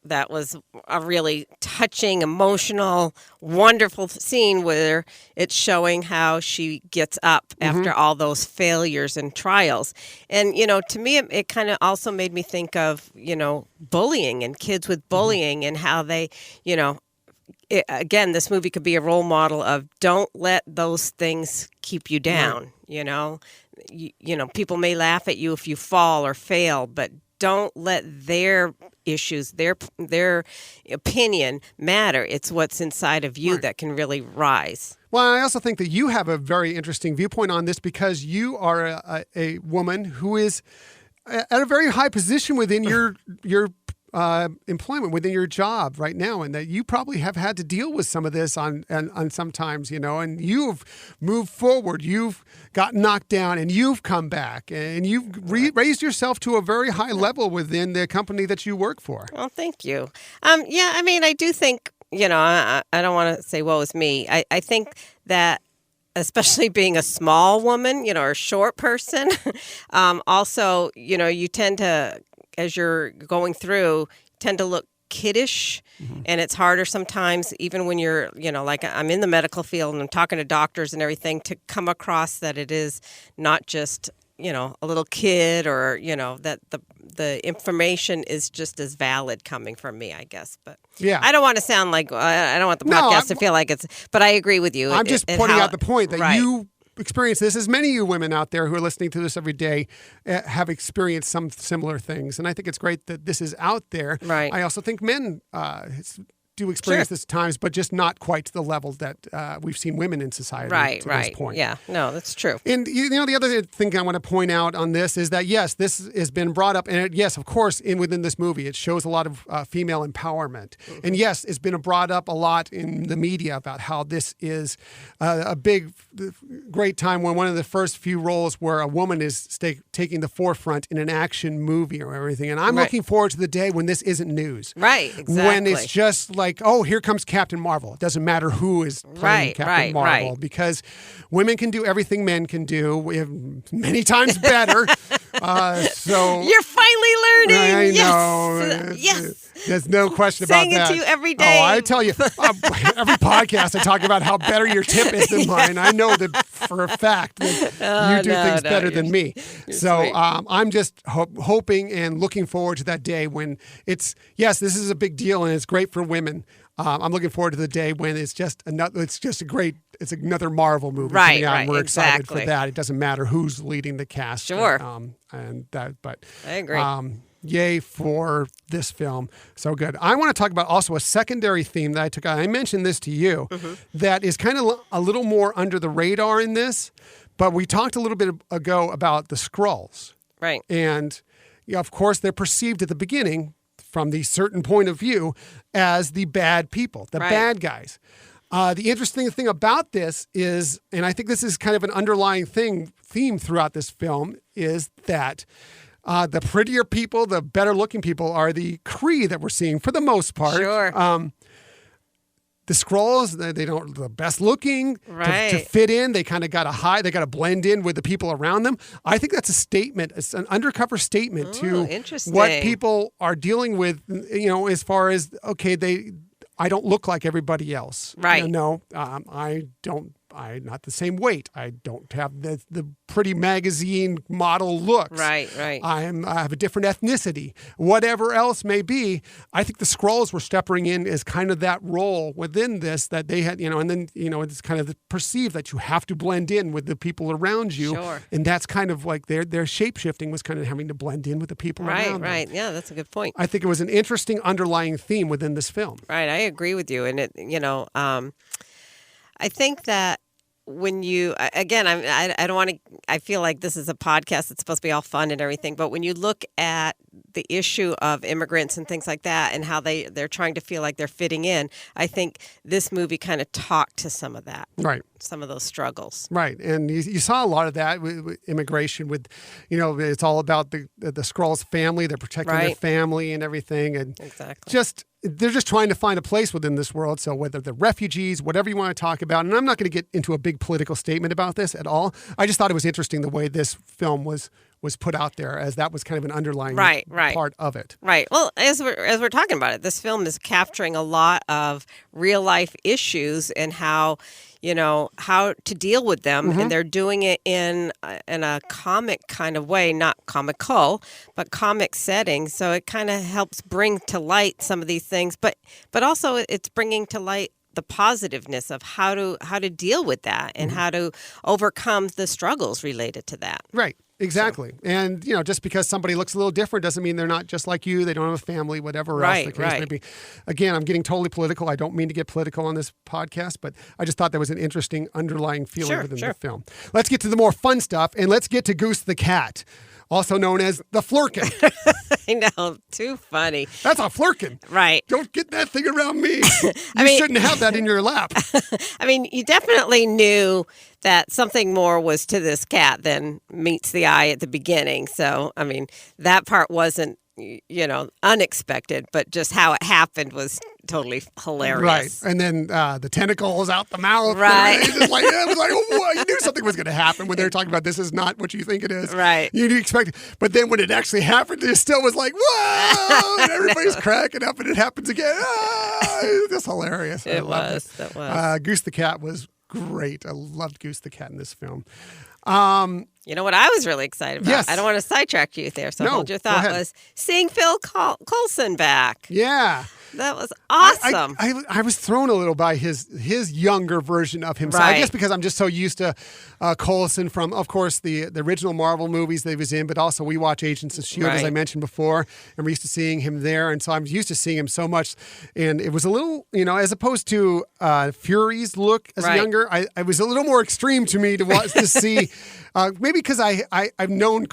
Speaker 2: that was a really touching, emotional, wonderful scene where it's showing how she gets up after all those failures and trials. And, to me, it kind of also made me think of, bullying and kids with bullying and how they, again, this movie could be a role model of don't let those things keep you down, people may laugh at you if you fall or fail, but don't let their issues, their opinion matter. It's what's inside of you
Speaker 1: right.
Speaker 2: that can really rise.
Speaker 1: Well, I also think that you have a very interesting viewpoint on this because you are a woman who is at a very high position within your employment, within your job right now, and that you probably have had to deal with some of this on sometimes, and you've moved forward, you've got knocked down, and you've come back, and you've raised yourself to a very high level within the company that you work for.
Speaker 2: Well, thank you. I do think, I don't want to say woe is me. I think that especially being a small woman, or a short person, also, you tend to, as you're going through, tend to look kiddish, and it's harder sometimes, even when you're, like I'm in the medical field and I'm talking to doctors and everything, to come across that it is not just, a little kid or, that the information is just as valid coming from me, I guess. But
Speaker 1: yeah,
Speaker 2: I don't want to sound like, I don't want the podcast to feel like it's, but I agree with you.
Speaker 1: I'm just pointing out the point that
Speaker 2: right.
Speaker 1: you experience this, as many of you women out there who are listening to this every day have experienced some similar things. And I think it's great that this is out there.
Speaker 2: Right.
Speaker 1: I also think men do experience
Speaker 2: Sure.
Speaker 1: this at times, but just not quite to the level that we've seen women in society to this point.
Speaker 2: Yeah, no, that's true.
Speaker 1: And the other thing I want to point out on this is that yes, this has been brought up, and yes, of course, within this movie, it shows a lot of female empowerment, and yes, it's been brought up a lot in the media about how this is a great time when one of the first few roles where a woman is taking the forefront in an action movie or everything, and I'm
Speaker 2: right.
Speaker 1: looking forward to the day when this isn't news,
Speaker 2: right? Exactly.
Speaker 1: When it's just like, oh, here comes Captain Marvel. It doesn't matter who is playing Captain Marvel because women can do everything men can do. We have many times better. So
Speaker 2: you're finally learning.
Speaker 1: I
Speaker 2: yes.
Speaker 1: know.
Speaker 2: Yes.
Speaker 1: There's no question about
Speaker 2: Saying
Speaker 1: that.
Speaker 2: Saying it to you every day.
Speaker 1: Oh, I tell you, every podcast I talk about how better your tip is than mine. I know that for a fact that you do things better than me. So I'm just hoping and looking forward to that day when this is a big deal and it's great for women. I'm looking forward to the day when it's another Marvel movie
Speaker 2: Right,
Speaker 1: coming out, and we're excited
Speaker 2: exactly.
Speaker 1: for that. It doesn't matter who's leading the cast.
Speaker 2: Sure.
Speaker 1: But
Speaker 2: I agree.
Speaker 1: yay for this film. So good. I want to talk about also a secondary theme that I took out. I mentioned this to you that is kind of a little more under the radar in this, but we talked a little bit ago about the Skrulls.
Speaker 2: Right.
Speaker 1: And of course, they're perceived at the beginning from the certain point of view as the bad people, the bad guys. The interesting thing about this is, and I think this is kind of an underlying theme throughout this film, is that the prettier people, the better looking people are the Kree that we're seeing for the most part.
Speaker 2: Sure.
Speaker 1: The Skrulls, they don't the best looking to fit in. They kind of got to hide. They got to blend in with the people around them. I think that's a statement. It's an undercover statement to what people are dealing with. As far as I don't look like everybody else.
Speaker 2: Right.
Speaker 1: I don't. I'm not the same weight. I don't have the pretty magazine model looks.
Speaker 2: Right.
Speaker 1: I have a different ethnicity. Whatever else may be, I think the Skrulls were stepping in as kind of that role within this that they had, and then, it's kind of perceived that you have to blend in with the people around you.
Speaker 2: Sure.
Speaker 1: And that's kind of like their shape-shifting was kind of having to blend in with the people around them.
Speaker 2: Right. Yeah, that's a good point.
Speaker 1: I think it was an interesting underlying theme within this film.
Speaker 2: Right. I agree with you. And I think that when you, again, I don't want to, I feel like this is a podcast that's supposed to be all fun and everything, but when you look at the issue of immigrants and things like that and how they're trying to feel like they're fitting in, I think this movie kind of talked to some of that.
Speaker 1: Right.
Speaker 2: Some of those struggles.
Speaker 1: Right. And you saw a lot of that with immigration with, it's all about the Skrulls family. They're protecting their family and everything. And they're just trying to find a place within this world. So whether they're refugees, whatever you want to talk about, and I'm not going to get into a big political statement about this at all. I just thought it was interesting the way this film was put out there, as that was kind of an underlying part of it.
Speaker 2: Right. Well, as we're talking about it, this film is capturing a lot of real life issues and how to deal with them, and they're doing it in a comic kind of way, not comical, but comic setting. So it kind of helps bring to light some of these things, but also it's bringing to light the positiveness of how to deal with that and how to overcome the struggles related to that.
Speaker 1: Right. Exactly. So, and, just because somebody looks a little different doesn't mean they're not just like you. They don't have a family, whatever else the case may be. Again, I'm getting totally political. I don't mean to get political on this podcast, but I just thought there was an interesting underlying feeling within the film. Let's get to the more fun stuff, and let's get to Goose the cat, also known as the Flurkin.
Speaker 2: I know. Too funny.
Speaker 1: That's a Flurkin.
Speaker 2: Right.
Speaker 1: Don't get that thing around me. You shouldn't have that in your lap.
Speaker 2: I mean, you definitely knew that something more was to this cat than meets the eye at the beginning. So, I mean, that part wasn't, unexpected, but just how it happened was totally hilarious.
Speaker 1: Right. And then the tentacles out the mouth.
Speaker 2: Right.
Speaker 1: It was like, oh, you knew something was going to happen when they were talking about this is not what you think it is.
Speaker 2: Right.
Speaker 1: You expect it. But then when it actually happened, it still was like, whoa! And everybody's cracking up and it happens again. It was just hilarious.
Speaker 2: It was.
Speaker 1: Goose the cat was great. I loved Goose the cat in this film.
Speaker 2: You know what I was really excited about?
Speaker 1: Yes.
Speaker 2: I don't want to sidetrack you there, so hold your thought. Was seeing Phil Coulson back.
Speaker 1: Yeah.
Speaker 2: That was awesome.
Speaker 1: I was thrown a little by his younger version of himself. I guess because I'm just so used to Coulson from, of course, the original Marvel movies that he was in, but also we watch Agents of S.H.I.E.L.D., as I mentioned before, and we're used to seeing him there. And so I'm used to seeing him so much. And it was a little, as opposed to Fury's look as a younger, I was a little more extreme to me to see. Maybe because I've known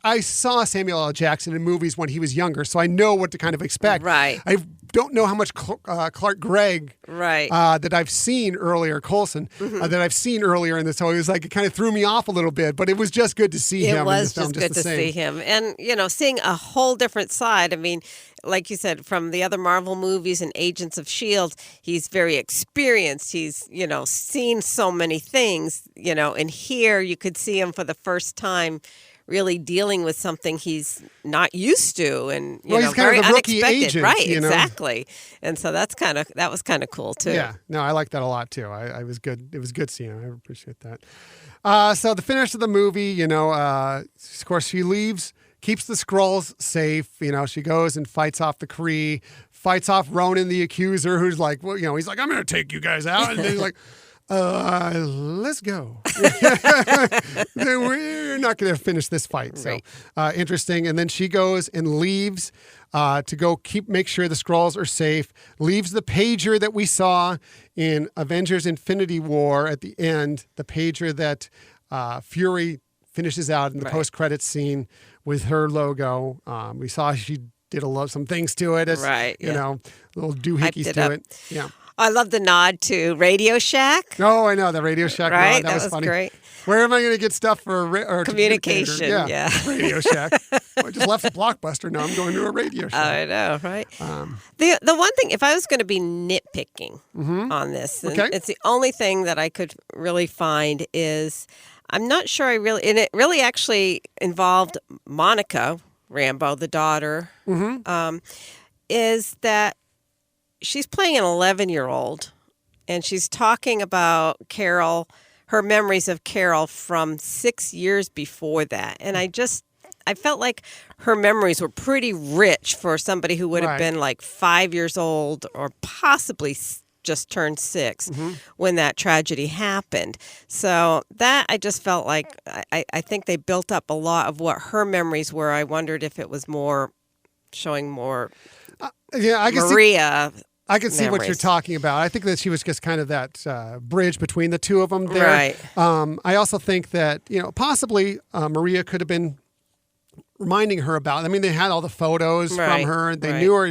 Speaker 1: I saw Samuel L. Jackson in movies when he was younger, so I know what to kind of expect.
Speaker 2: Right.
Speaker 1: I don't know how much Clark Gregg that I've seen earlier, Coulson, that I've seen earlier in this. So it was like it kind of threw me off a little bit, but it was just good to see him.
Speaker 2: It was just good to see him, and seeing a whole different side. I mean, like you said, from the other Marvel movies and Agents of S.H.I.E.L.D., he's very experienced. He's, seen so many things, and here you could see him for the first time really dealing with something he's not used to, and
Speaker 1: he's kind
Speaker 2: very
Speaker 1: of a rookie
Speaker 2: unexpected.
Speaker 1: Agent,
Speaker 2: right? Exactly, and so that was kind of cool too.
Speaker 1: Yeah, no, I like that a lot too. I was good. It was good seeing him. I appreciate that. So the finish of the movie, of course, she leaves. Keeps the Skrulls safe. She goes and fights off the Kree, fights off Ronan the Accuser, who's like, well, he's like, I'm going to take you guys out. And then he's like, let's go. We're not going to finish this fight. So interesting. And then she goes and leaves to go make sure the Skrulls are safe, leaves the pager that we saw in Avengers Infinity War at the end, the pager that Fury finishes out in the post-credits scene with her logo. We saw she did some things to it. Little doohickeys to it. Yeah.
Speaker 2: I love the nod to Radio Shack.
Speaker 1: Oh, I know, the Radio Shack
Speaker 2: right?
Speaker 1: nod. That was funny.
Speaker 2: Great.
Speaker 1: Where am I going to get stuff for
Speaker 2: communication? Yeah.
Speaker 1: Radio Shack. I just left the Blockbuster. Now I'm going to a Radio Shack.
Speaker 2: I know, right? The one thing, if I was going to be nitpicking on this, it's the only thing that I could really find is I'm not sure and it really actually involved Monica Rambeau, the daughter, is that she's playing an 11-year-old, and she's talking about Carol, her memories of Carol from 6 years before that. And I felt like her memories were pretty rich for somebody who would have been like 5 years old or possibly just turned 6 when that tragedy happened. So that I just felt like I think they built up a lot of what her memories were. I wondered if it was showing more Maria.
Speaker 1: I can see what you're talking about. I think that she was just kind of that bridge between the two of them there.
Speaker 2: Right.
Speaker 1: I also think that, possibly Maria could have been reminding her about, they had all the photos from her. They knew her.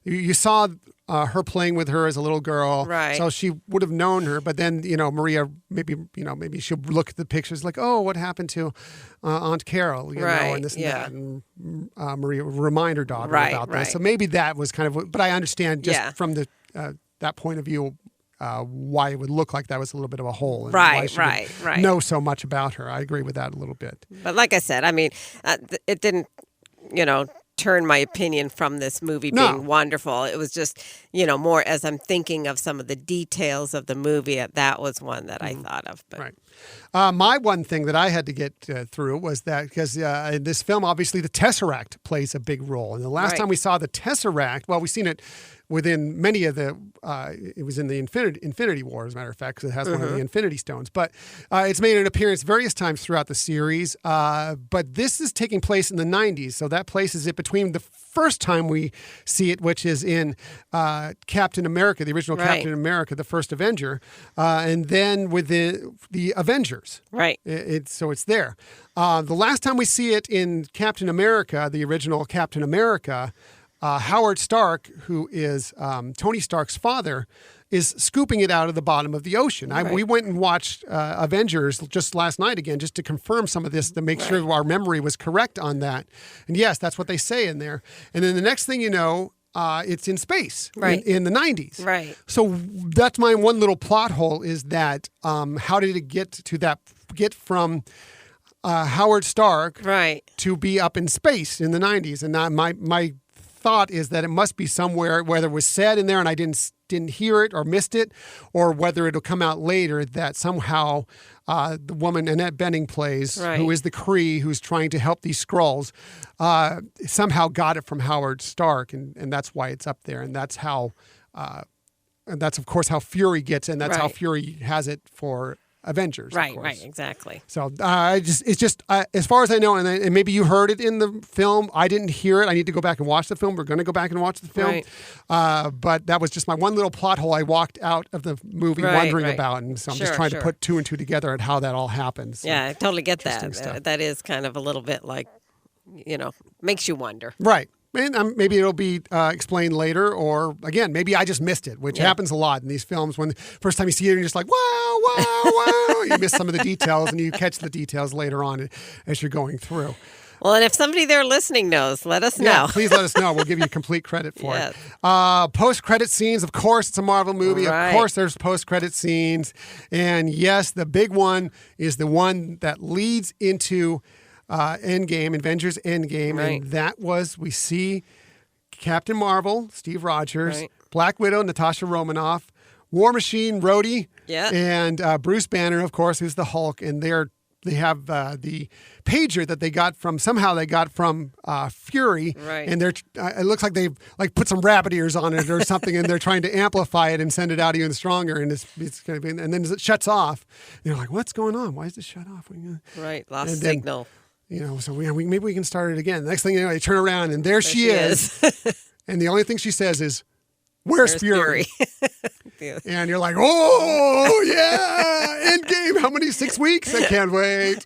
Speaker 1: You saw her playing with her as a little girl.
Speaker 2: Right.
Speaker 1: So she would have known her. But then, Maria, maybe she'll look at the pictures like, oh, what happened to Aunt Carol? And this and that. And Maria would remind her daughter about this. So maybe that was kind of, but I understand just from the that point of view, why it would look like that was a little bit of a hole. And why she would know so much about her. I agree with that a little bit.
Speaker 2: But like I said, it didn't, turn my opinion from this movie being wonderful. It was just, more as I'm thinking of some of the details of the movie, that was one that I thought of. But.
Speaker 1: Right. My one thing that I had to get through was that because in this film, obviously, the Tesseract plays a big role. And the last time we saw the Tesseract, we've seen it within many of the, it was in the Infinity War, as a matter of fact, because it has one of the Infinity Stones. But it's made an appearance various times throughout the series. But this is taking place in the 90s. So that places it between the first time we see it, which is in Captain America, the original Captain America, the first Avenger, and then with the Avengers.
Speaker 2: Right.
Speaker 1: So it's there. The last time we see it in Captain America, the original Captain America, Howard Stark, who is Tony Stark's father, is scooping it out of the bottom of the ocean. We went and watched Avengers just last night again, just to confirm some of this, to make sure our memory was correct on that. And yes, that's what they say in there. And then the next thing you know, it's in space in the 90s.
Speaker 2: Right.
Speaker 1: So that's my one little plot hole is that how did it get from Howard Stark to be up in space in the 90s? And my thought is that it must be somewhere, whether it was said in there and I didn't hear it or missed it, or whether it'll come out later that somehow the woman Annette Bening plays, who is the Kree who's trying to help these Skrulls, somehow got it from Howard Stark, and that's why it's up there, and that's how, and that's of course how Fury gets it, and that's how Fury has it for Avengers.
Speaker 2: Right, exactly.
Speaker 1: So it's just as far as I know, and maybe you heard it in the film. I didn't hear it. I need to go back and watch the film. We're going to go back and watch the film. But that was just my one little plot hole I walked out of the movie wondering about, and so I'm just trying to put two and two together at how that all happens. So,
Speaker 2: yeah, I totally get that. That is kind of a little bit like, makes you wonder.
Speaker 1: Right. And maybe it'll be explained later, or again, maybe I just missed it, which happens a lot in these films. When the first time you see it, you're just like, wow, you miss some of the details, and you catch the details later on as you're going through.
Speaker 2: Well, and if somebody there listening knows, let us know.
Speaker 1: Yeah, please let us know. We'll give you complete credit for it. Post-credit scenes, of course, it's a Marvel movie. Of course, there's post-credit scenes. And yes, the big one is the one that leads into Endgame, Avengers Endgame, and that was, we see Captain Marvel, Steve Rogers, Black Widow, Natasha Romanoff, War Machine, Rhodey, and Bruce Banner, of course, who's the Hulk, and they're they have the pager that they got from Fury,
Speaker 2: Right.
Speaker 1: and they're it looks like they've like put some rabbit ears on it or something, and they're trying to amplify it and send it out even stronger, and it's going to be, and then it shuts off. And you're like, what's going on? Why is it shut off?
Speaker 2: Right, lost
Speaker 1: And then,
Speaker 2: signal.
Speaker 1: So maybe we can start it again. Next thing you know, they turn around and there she is. And the only thing she says is, Where's Fury? And you're like, oh, yeah, Endgame. How many? 6 weeks? I can't wait.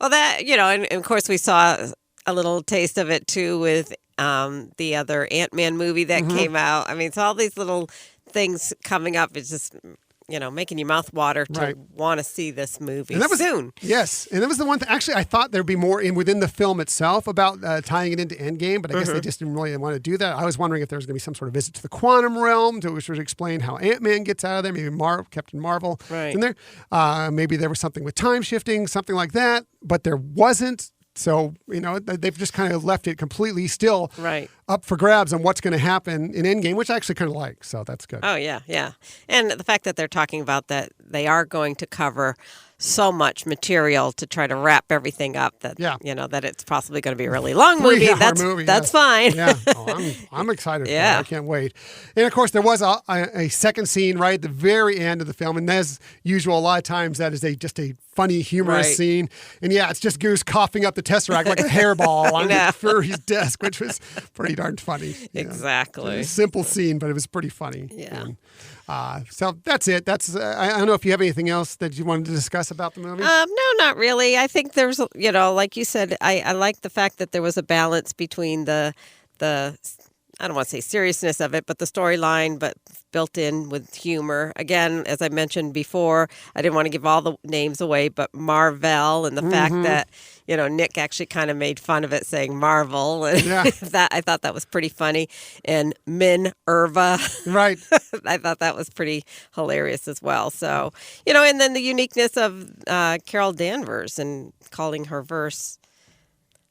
Speaker 2: Well, and of course we saw a little taste of it too with the other Ant-Man movie that came out. I mean, it's all these little things coming up. It's just, making your mouth water to want to see this movie soon.
Speaker 1: Yes. And that was the one thing. Actually, I thought there'd be more within the film itself about tying it into Endgame, but I guess they just didn't really want to do that. I was wondering if there was going to be some sort of visit to the quantum realm to sort of explain how Ant-Man gets out of there. Maybe Captain Marvel in there. Maybe there was something with time shifting, something like that, but there wasn't. So, they've just kind of left it completely still up for grabs on what's going to happen in Endgame, which I actually kind of like. So that's good.
Speaker 2: Oh, yeah, yeah. And the fact that they're talking about that they are going to cover so much material to try to wrap everything up that, that it's possibly going to be a really long movie. That's fine.
Speaker 1: Yeah. I'm excited for it. I can't wait. And, of course, there was a second scene right at the very end of the film. And as usual, a lot of times that is just a funny, humorous scene. And, it's just Goose coughing up the Tesseract like a hairball on Fury's desk, which was pretty darn funny.
Speaker 2: Exactly.
Speaker 1: A simple scene, but it was pretty funny.
Speaker 2: Yeah.
Speaker 1: So that's it. I don't know if you have anything else that you wanted to discuss about the movie.
Speaker 2: No, not really. I think there's, like you said, I like the fact that there was a balance between the I don't want to say seriousness of it, but the storyline, but built in with humor. Again, as I mentioned before, I didn't want to give all the names away, but Marvel and the fact that, Nick actually kind of made fun of it saying Marvel. And I thought that was pretty funny. And Minerva. Right. I thought that was pretty hilarious as well. So, and then the uniqueness of Carol Danvers and calling her verse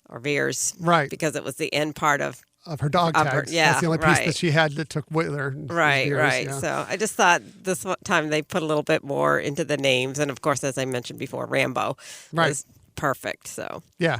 Speaker 2: or Veers.
Speaker 1: Right.
Speaker 2: Because it was the end part of
Speaker 1: her dog tags. That's the only piece that she had that took with her.
Speaker 2: Right. Yeah. So I just thought this time they put a little bit more into the names. And, of course, as I mentioned before, Rambo was perfect. So
Speaker 1: I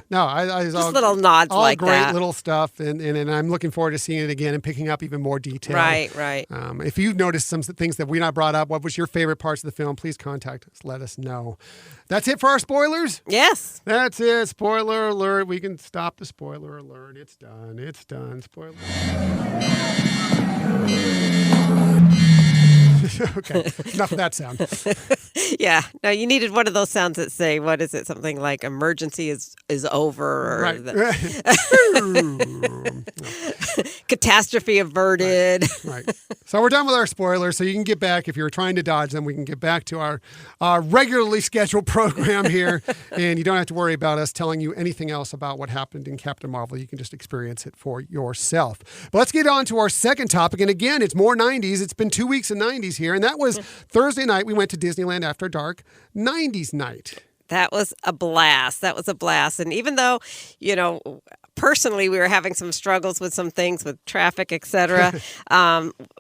Speaker 2: just little nods like that.
Speaker 1: All great little stuff, and I'm looking forward to seeing it again and picking up even more detail.
Speaker 2: Right.
Speaker 1: If you've noticed some things that we not brought up, what was your favorite parts of the film? Please contact us. Let us know. That's it for our spoilers?
Speaker 2: Yes.
Speaker 1: That's it. Spoiler alert. We can stop the spoiler alert. It's done. Spoiler. Okay, enough of that sound.
Speaker 2: Yeah, no, you needed one of those sounds that say, what is it, something like emergency is over, or catastrophe averted.
Speaker 1: Right. So we're done with our spoilers, so you can get back, if you're trying to dodge them, we can get back to our regularly scheduled program here, and you don't have to worry about us telling you anything else about what happened in Captain Marvel. You can just experience it for yourself. But let's get on to our second topic, and again, it's more 90s. It's been 2 weeks of 90s here, and that was Thursday night. We went to Disneyland After Dark 90s night.
Speaker 2: That was a blast. And even though, personally we were having some struggles with some things with traffic, etc.,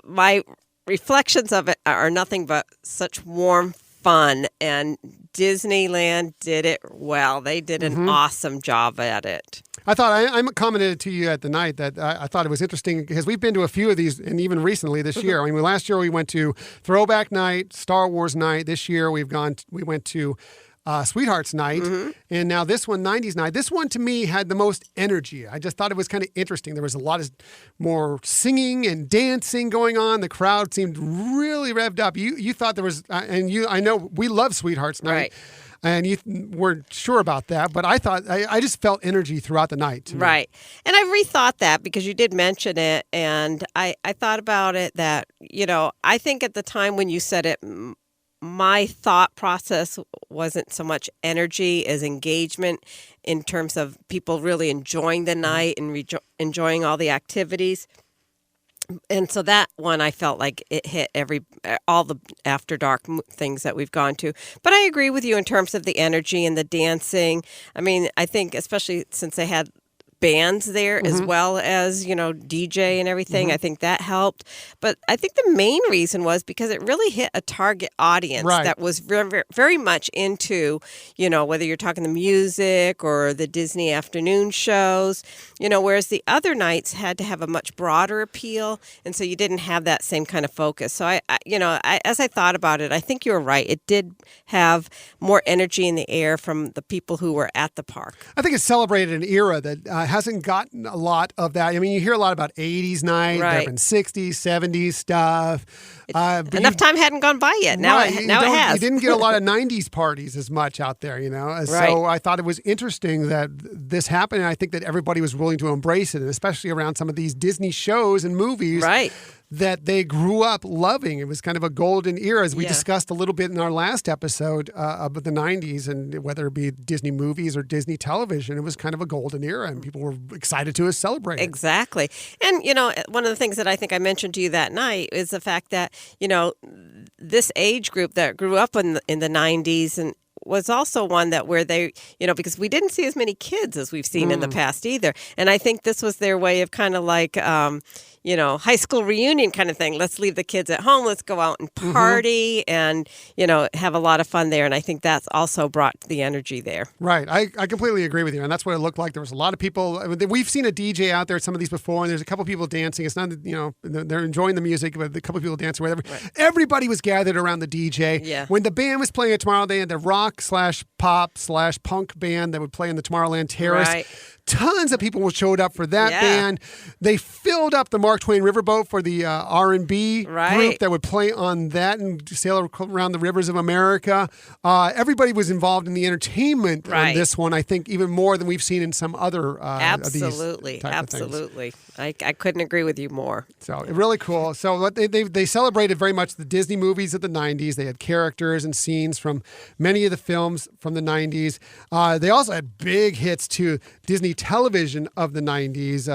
Speaker 2: my reflections of it are nothing but such warm fun. And Disneyland did it well. They did an awesome job at it.
Speaker 1: I thought, I commented to you at the night that I thought it was interesting because we've been to a few of these, and even recently this year. I mean, last year we went to Throwback Night, Star Wars Night. This year we went to Sweethearts Night, and now this one, 90s Night. This one to me had the most energy. I just thought it was kind of interesting. There was a lot of more singing and dancing going on. The crowd seemed really revved up. You thought there was, I know we love Sweethearts Night.
Speaker 2: Right.
Speaker 1: And you weren't sure about that, but I thought I just felt energy throughout the night.
Speaker 2: Right. And I rethought that because you did mention it, and I thought about it that, I think at the time when you said it, my thought process wasn't so much energy as engagement in terms of people really enjoying the night and enjoying all the activities. And so that one, I felt like it hit all the After Dark things that we've gone to. But I agree with you in terms of the energy and the dancing. I mean, I think especially since they had bands there as well as, DJ and everything. I think that helped. But I think the main reason was because it really hit a target audience that was very, very much into, whether you're talking the music or the Disney afternoon shows, whereas the other nights had to have a much broader appeal. And so you didn't have that same kind of focus. So as I thought about it, I think you're right. It did have more energy in the air from the people who were at the park.
Speaker 1: I think it celebrated an era that hasn't gotten a lot of that. I mean, you hear a lot about 80s night, there have been 60s, 70s stuff.
Speaker 2: Enough time hadn't gone by yet. Now it has.
Speaker 1: You didn't get a lot of 90s parties as much out there, So I thought it was interesting that this happened, and I think that everybody was willing to embrace it, and especially around some of these Disney shows and movies. That they grew up loving. It was kind of a golden era, as we discussed a little bit in our last episode of the 90s, and whether it be Disney movies or Disney television, it was kind of a golden era, and people were excited to celebrate it.
Speaker 2: Exactly. And, one of the things that I think I mentioned to you that night is the fact that, this age group that grew up in the 90s and was also one that where they, because we didn't see as many kids as we've seen in the past either. And I think this was their way of kind of like, high school reunion kind of thing. Let's leave the kids at home. Let's go out and party and, have a lot of fun there. And I think that's also brought the energy there.
Speaker 1: Right. I completely agree with you. And that's what it looked like. There was a lot of people. I mean, we've seen a DJ out there at some of these before, and there's a couple people dancing. It's not, they're enjoying the music, but a couple people dancing, whatever. Right. Everybody was gathered around the DJ.
Speaker 2: Yeah.
Speaker 1: When the band was playing at Tomorrowland, they had the rock/pop/punk band that would play in the Tomorrowland Terrace.
Speaker 2: Right.
Speaker 1: Tons of people showed up for that band. They filled up the Mark Twain Riverboat for the R&B group that would play on that and sail around the rivers of America. Everybody was involved in the entertainment on this one, I think, even more than we've seen in some other
Speaker 2: Absolutely.
Speaker 1: of these type of things.
Speaker 2: I couldn't agree with you more.
Speaker 1: So really cool. So they celebrated very much the Disney movies of the 90s. They had characters and scenes from many of the films from the 90s. They also had big hits to Disney television of the 90s,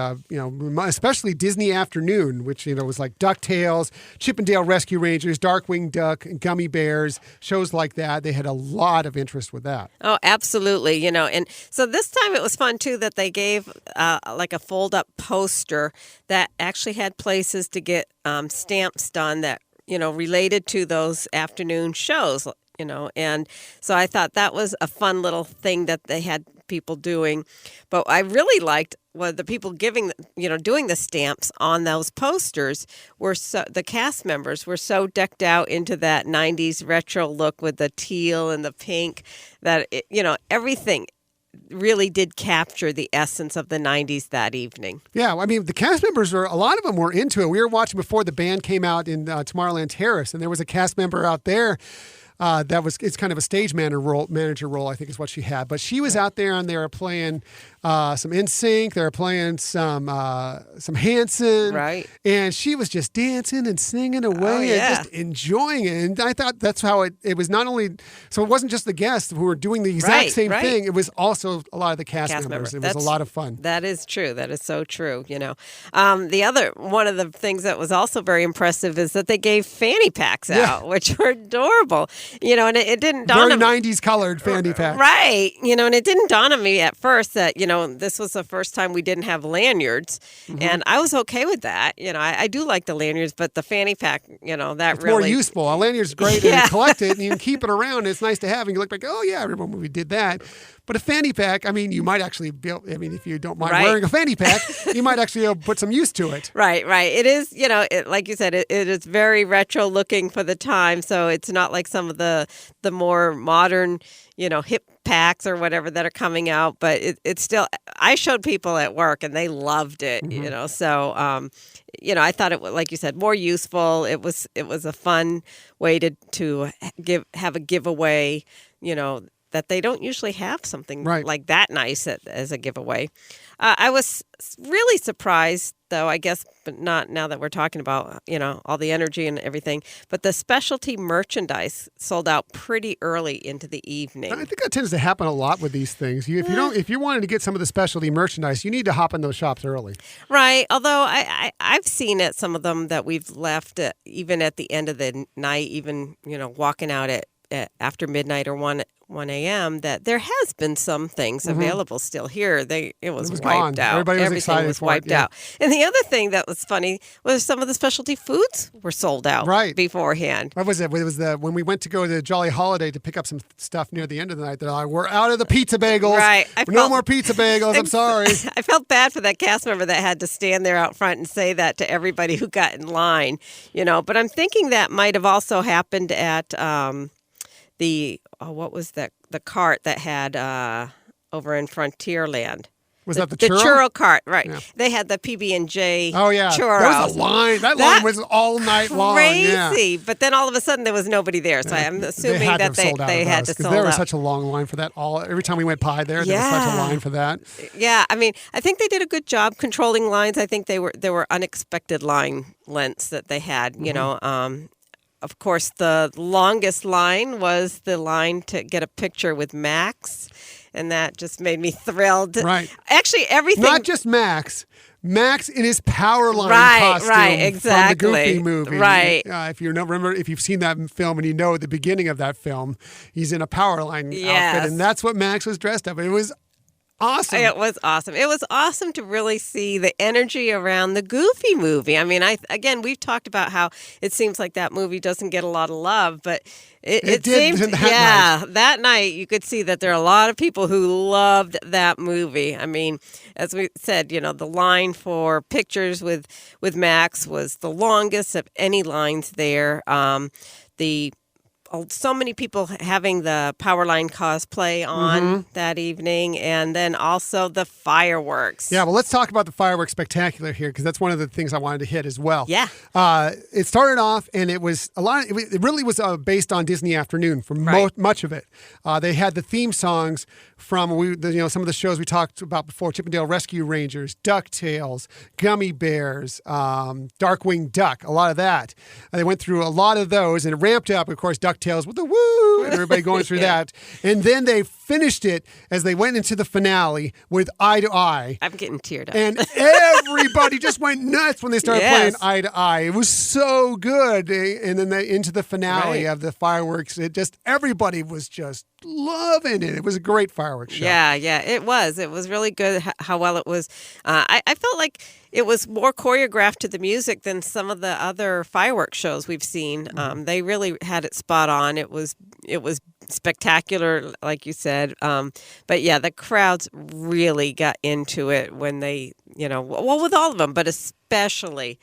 Speaker 1: especially Disney Afternoon, which, was like DuckTales, Chip and Dale Rescue Rangers, Darkwing Duck, and Gummy Bears, shows like that. They had a lot of interest with that.
Speaker 2: Oh, absolutely. And so this time it was fun, too, that they gave like a fold-up poster that actually had places to get stamps done that, related to those afternoon shows, and so I thought that was a fun little thing that they had people doing. But I really liked the people doing the stamps on those posters were the cast members were so decked out into that 90s retro look with the teal and the pink that, everything really did capture the essence of the 90s that evening.
Speaker 1: Yeah, I mean, the cast members a lot of them were into it. We were watching before the band came out in Tomorrowland Terrace, and there was a cast member out there it's kind of a stage manager role, I think is what she had. But she was out there and they were playing some NSYNC, they were playing some Hanson.
Speaker 2: Right.
Speaker 1: And she was just dancing and singing away and just enjoying it. And I thought that's how it was not only, so it wasn't just the guests who were doing the exact same thing, it was also a lot of the cast members. It was a lot of fun.
Speaker 2: That is true. That is so true, The other, one of the things that was also very impressive is that they gave fanny packs out, which were adorable. And it didn't dawn on me.
Speaker 1: Very 90s colored fanny pack.
Speaker 2: Right. And it didn't dawn on me at first that, this was the first time we didn't have lanyards. And I was okay with that. I do like the lanyards, but the fanny pack, that
Speaker 1: it's
Speaker 2: really.
Speaker 1: More useful. A lanyard's great and you collect it and you can keep it around. And it's nice to have. And you look back, oh, yeah, I remember we did that. But a fanny pack, I mean, you might actually if you don't mind wearing a fanny pack, you might actually put some use to it.
Speaker 2: Right. It is, like you said, it is very retro looking for the time. So it's not like some of the more modern, hip packs or whatever that are coming out. But it's still, I showed people at work and they loved it, So, I thought it was, like you said, more useful. It was a fun way to have a giveaway, that they don't usually have something like that nice as a giveaway. I was really surprised, though, I guess, but not now that we're talking about, all the energy and everything, but the specialty merchandise sold out pretty early into the evening.
Speaker 1: I think that tends to happen a lot with these things. If you wanted to get some of the specialty merchandise, you need to hop in those shops early.
Speaker 2: Right. Although I've seen at some of them that we've left even at the end of the night, even, walking out at after midnight or 1 a.m. that there has been some things available still here. It was wiped
Speaker 1: gone.
Speaker 2: out.
Speaker 1: Everybody was
Speaker 2: Everything
Speaker 1: excited
Speaker 2: was
Speaker 1: for
Speaker 2: wiped
Speaker 1: it, yeah.
Speaker 2: out. And the other thing that was funny was some of the specialty foods were sold out beforehand.
Speaker 1: What was it? It was when we went to go to the Jolly Holiday to pick up some stuff near the end of the night. They're like, "We're out of the pizza bagels.
Speaker 2: Right.
Speaker 1: No more pizza bagels. I'm sorry."
Speaker 2: I felt bad for that cast member that had to stand there out front and say that to everybody who got in line. But I'm thinking that might have also happened at what was that? The cart that had over in Frontierland.
Speaker 1: Was that the
Speaker 2: churro cart? Right.
Speaker 1: Yeah.
Speaker 2: They had the PB&J
Speaker 1: churro. There was a line. That line was all night long.
Speaker 2: Crazy.
Speaker 1: Yeah.
Speaker 2: But then all of a sudden there was nobody there. So I'm assuming that they had to sold out.
Speaker 1: There was such a long line for that. Every time we went by there was such a line for that.
Speaker 2: Yeah. I mean, I think they did a good job controlling lines. I think there were unexpected line lengths that they had, Of course, the longest line was the line to get a picture with Max, and that just made me thrilled.
Speaker 1: Right.
Speaker 2: Actually, everything.
Speaker 1: Not just Max. Max in his Powerline costume
Speaker 2: exactly.
Speaker 1: from the Goofy movie.
Speaker 2: Right.
Speaker 1: If you've seen that film and you know at the beginning of that film, he's in a Powerline outfit, and that's what Max was dressed up. It was awesome.
Speaker 2: It was awesome. It was awesome to really see the energy around the Goofy movie. I mean, we've talked about how it seems like that movie doesn't get a lot of love, but it
Speaker 1: did
Speaker 2: seemed,
Speaker 1: night.
Speaker 2: That night you could see that there are a lot of people who loved that movie. I mean, as we said, the line for pictures with Max was the longest of any lines there. So many people having the Powerline cosplay on that evening, and then also the fireworks.
Speaker 1: Yeah, well, let's talk about the fireworks spectacular here, because that's one of the things I wanted to hit as well.
Speaker 2: Yeah.
Speaker 1: It started off, and it was it really was based on Disney Afternoon for much of it. They had the theme songs from some of the shows we talked about before: Chippendale Rescue Rangers, DuckTales, Gummy Bears, Darkwing Duck. A lot of that. They went through a lot of those, and it ramped up. Of course, DuckTales with the woo, and everybody going through that. And then they finished it as they went into the finale with Eye to Eye.
Speaker 2: I'm getting teared up.
Speaker 1: And everybody just went nuts when they started playing Eye to Eye. It was so good. And then into the finale of the fireworks, everybody was just loving it. It was a great fireworks show.
Speaker 2: Yeah, it was. It was really good how well it was. I felt like it was more choreographed to the music than some of the other fireworks shows we've seen. They really had it spot on. It was spectacular, like you said. But yeah, the crowds really got into it when they, with all of them, but especially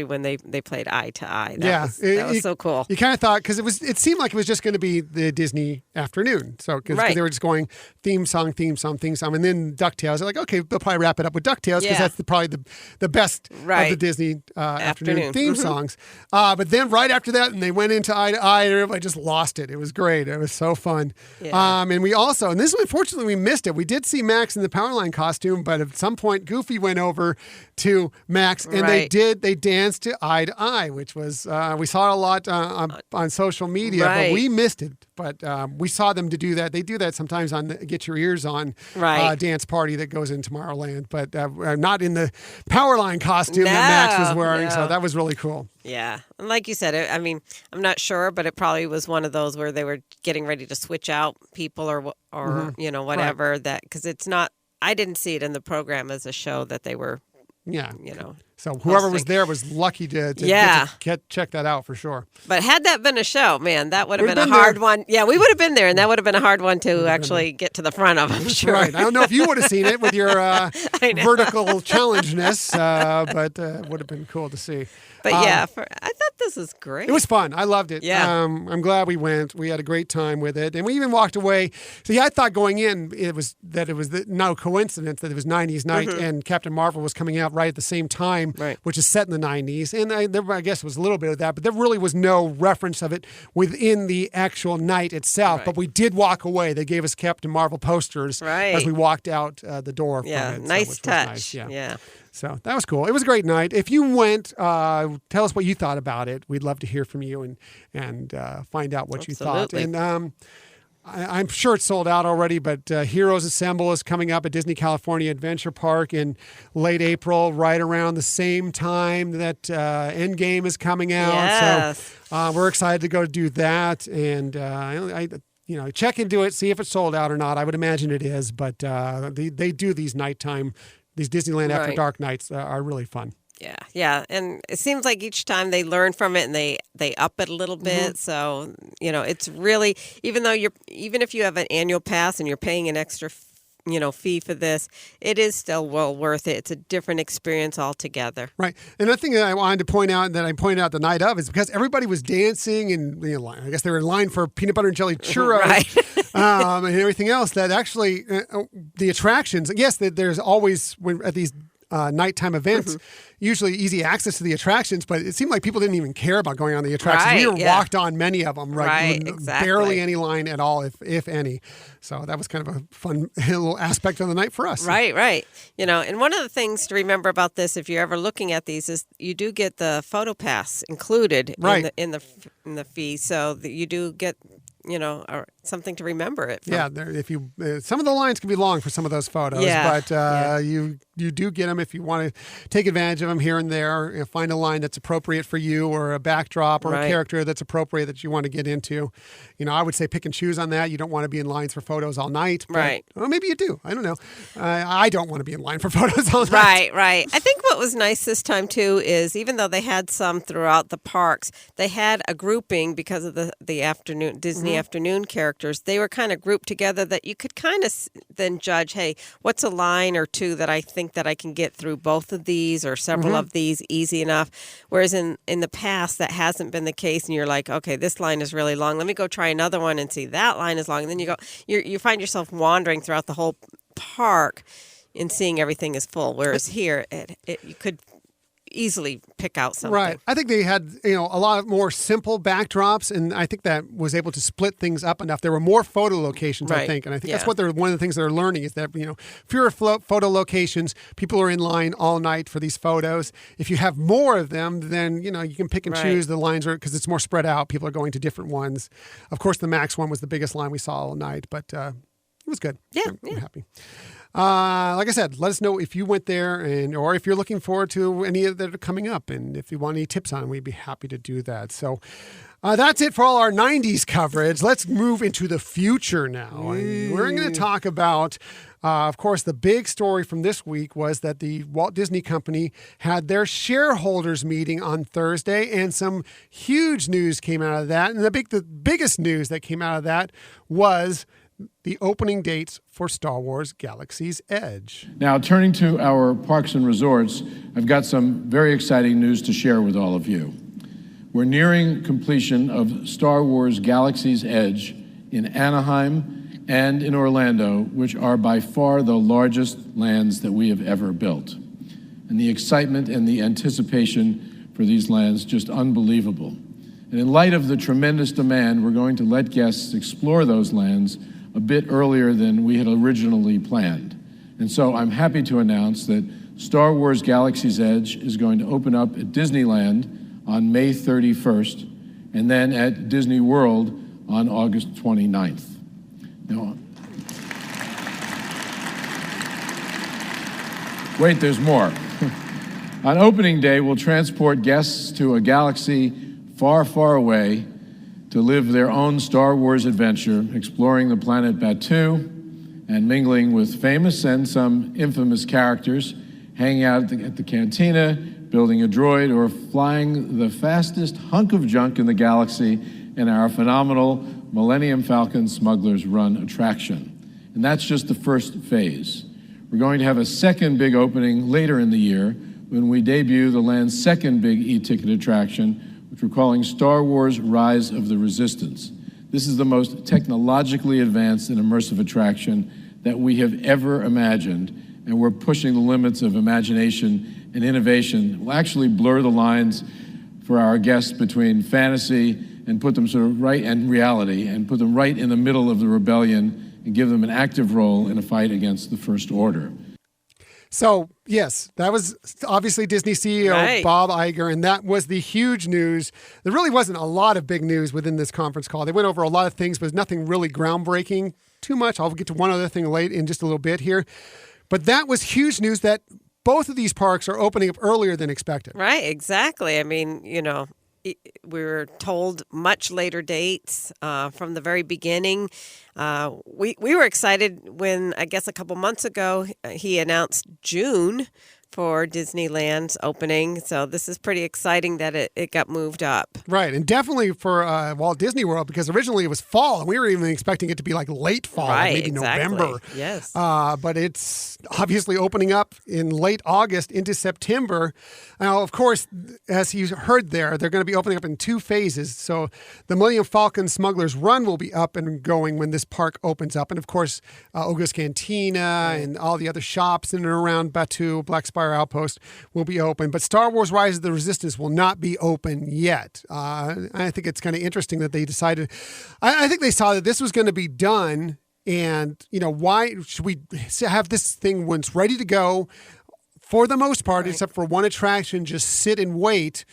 Speaker 2: when they played Eye to Eye. That was so cool.
Speaker 1: You kind of thought, because it seemed like it was just going to be the Disney Afternoon. So because they were just going theme song, and then DuckTales. They're like, okay, they'll probably wrap it up with DuckTales because that's probably the best of the Disney Afternoon theme songs. But then right after that, and they went into Eye to Eye, and everybody just lost it. It was great. It was so fun. Yeah. And we also, and this one, unfortunately, we missed it. We did see Max in the Powerline costume, but at some point, Goofy went over to Max, and they danced to Eye, which was, we saw it a lot on social media, but we missed it. But we saw them to do that. They do that sometimes on the Get Your Ears On dance party that goes in Tomorrowland, but not in the Powerline costume that Max was wearing. So that was really cool.
Speaker 2: Yeah. And like you said, I'm not sure, but it probably was one of those where they were getting ready to switch out people or whatever, that, because it's not, I didn't see it in the program as a show that they were,
Speaker 1: So whoever was there was lucky to check that out for sure.
Speaker 2: But had that been a show, man, that would have been a hard one. Yeah, we would have been there, and that would have been a hard one to actually get to the front of, I'm sure.
Speaker 1: Right. I don't know if you would have seen it with your vertical challengeness, but it would have been cool to see.
Speaker 2: But I thought this was great.
Speaker 1: It was fun. I loved it.
Speaker 2: Yeah.
Speaker 1: I'm glad we went. We had a great time with it. And we even walked away. See, I thought going in, it was no coincidence that it was 90s night and Captain Marvel was coming out right at the same time, which is set in the 90s. And I guess it was a little bit of that, but there really was no reference of it within the actual night itself. Right. But we did walk away. They gave us Captain Marvel posters as we walked out the door from it.
Speaker 2: Nice touch.
Speaker 1: Nice. Yeah. So that was cool. It was a great night. If you went, tell us what you thought about it. We'd love to hear from you and find out what you thought. And I'm sure it's sold out already, but Heroes Assemble is coming up at Disney California Adventure Park in late April, right around the same time that Endgame is coming out.
Speaker 2: Yes.
Speaker 1: So we're excited to go do that, and check into it, see if it's sold out or not. I would imagine it is, but they do these nighttime, these Disneyland After Dark nights are really fun.
Speaker 2: Yeah, and it seems like each time they learn from it and they up it a little bit. So it's really, even if you have an annual pass and you're paying an extra fee for this, it is still well worth it. It's a different experience altogether.
Speaker 1: Right. Another thing that I wanted to point out that I pointed out the night of is because everybody was dancing and I guess they were in line for peanut butter and jelly churros.
Speaker 2: Right.
Speaker 1: And everything else. That actually the attractions. Yes, there's always at these nighttime events, usually easy access to the attractions, but it seemed like people didn't even care about going on the attractions. We were walked on many of them,
Speaker 2: right? Exactly.
Speaker 1: Barely any line at all, if any. So that was kind of a fun little aspect of the night for us.
Speaker 2: Right. And one of the things to remember about this, if you're ever looking at these, is you do get the photo pass included in the fee, so that you do get or something to remember it from.
Speaker 1: Yeah, if you some of the lines can be long for some of those photos, but you do get them if you want to take advantage of them here and there. Find a line that's appropriate for you, or a backdrop, or a character that's appropriate that you want to get into. I would say pick and choose on that. You don't want to be in lines for photos all night. But, well, maybe you do. I don't know. I don't want to be in line for photos all night.
Speaker 2: Right. I think what was nice this time too is even though they had some throughout the parks, they had a grouping because of the afternoon Disney afternoon characters. They were kind of grouped together that you could kind of then judge, hey, what's a line or two that I think that I can get through both of these or several of these easy enough. Whereas in the past, that hasn't been the case. And you're like, okay, this line is really long. Let me go try another one and see that line is long. And then you find yourself wandering throughout the whole park and seeing everything is full. Whereas here, you could easily pick out something.
Speaker 1: Right. I think they had, a lot more simple backdrops, and I think that was able to split things up enough. There were more photo locations, I think, and I think that's what one of the things they're learning is that, fewer photo locations, people are in line all night for these photos. If you have more of them, then, you can pick and choose the lines because it's more spread out. People are going to different ones. Of course, the Max one was the biggest line we saw all night, but it was good. I'm happy. Like I said, let us know if you went there or if you're looking forward to any that are coming up. And if you want any tips on it, we'd be happy to do that. So that's it for all our 90s coverage. Let's move into the future now. And we're going to talk about, of course, the big story from this week was that the Walt Disney Company had their shareholders meeting on Thursday, and some huge news came out of that. And the biggest news that came out of that was the opening dates for Star Wars Galaxy's Edge.
Speaker 3: Now, turning to our parks and resorts, I've got some very exciting news to share with all of you. We're nearing completion of Star Wars Galaxy's Edge in Anaheim and in Orlando, which are by far the largest lands that we have ever built. And the excitement and the anticipation for these lands, just unbelievable. And in light of the tremendous demand, we're going to let guests explore those lands a bit earlier than we had originally planned. And so I'm happy to announce that Star Wars Galaxy's Edge is going to open up at Disneyland on May 31st, and then at Disney World on August 29th. Now, wait, there's more. On opening day, we'll transport guests to a galaxy far, far away to live their own Star Wars adventure, exploring the planet Batuu and mingling with famous and some infamous characters, hanging out at the cantina, building a droid, or flying the fastest hunk of junk in the galaxy in our phenomenal Millennium Falcon Smuggler's Run attraction. And that's just the first phase. We're going to have a second big opening later in the year when we debut the land's second big e-ticket attraction, which we're calling Star Wars Rise of the Resistance. This is the most technologically advanced and immersive attraction that we have ever imagined, and we're pushing the limits of imagination and innovation. We'll actually blur the lines for our guests between fantasy and put them sort of right and reality, and put them right in the middle of the rebellion and give them an active role in a fight against the First Order.
Speaker 1: So, yes, that was obviously Disney CEO
Speaker 2: Right.
Speaker 1: Bob Iger, and that was the huge news. There really wasn't a lot of big news within this conference call. They went over a lot of things, but nothing really groundbreaking too much. I'll get to one other thing late in just a little bit here. But that was huge news that both of these parks are opening up earlier than expected.
Speaker 2: Right, exactly. I mean, we were told much later dates from the very beginning. We were excited when, I guess a couple months ago, he announced June for Disneyland's opening. So this is pretty exciting that it got moved up.
Speaker 1: Right, and definitely for Walt Disney World, because originally it was fall, and we were even expecting it to be like late fall,
Speaker 2: Right,
Speaker 1: maybe
Speaker 2: exactly.
Speaker 1: November.
Speaker 2: Yes.
Speaker 1: But it's obviously opening up in late August into September. Now, of course, as you heard there, they're going to be opening up in 2 phases. So the Millennium Falcon Smuggler's Run will be up and going when this park opens up. And of course, Oga's Cantina and all the other shops in and around Batu, Black Spire Outpost will be open. But Star Wars Rise of the Resistance will not be open yet. I think it's kind of interesting that they decided, I think they saw that this was going to be done. And, why should we have this thing when it's ready to go, for the most part, except for one attraction, just sit and wait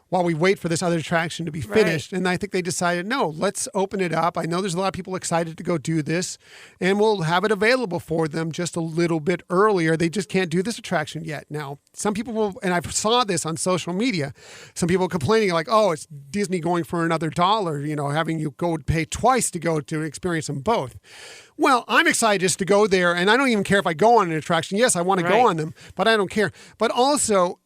Speaker 1: while we wait for this other attraction to be finished. Right. And I think they decided, no, let's open it up. I know there's a lot of people excited to go do this, and we'll have it available for them just a little bit earlier. They just can't do this attraction yet. Now, some people will, and I saw this on social media, some people complaining like, oh, it's Disney going for another $1, having you go pay twice to go to experience them both. Well, I'm excited just to go there, and I don't even care if I go on an attraction. Yes, I want to go on them, but I don't care. But also,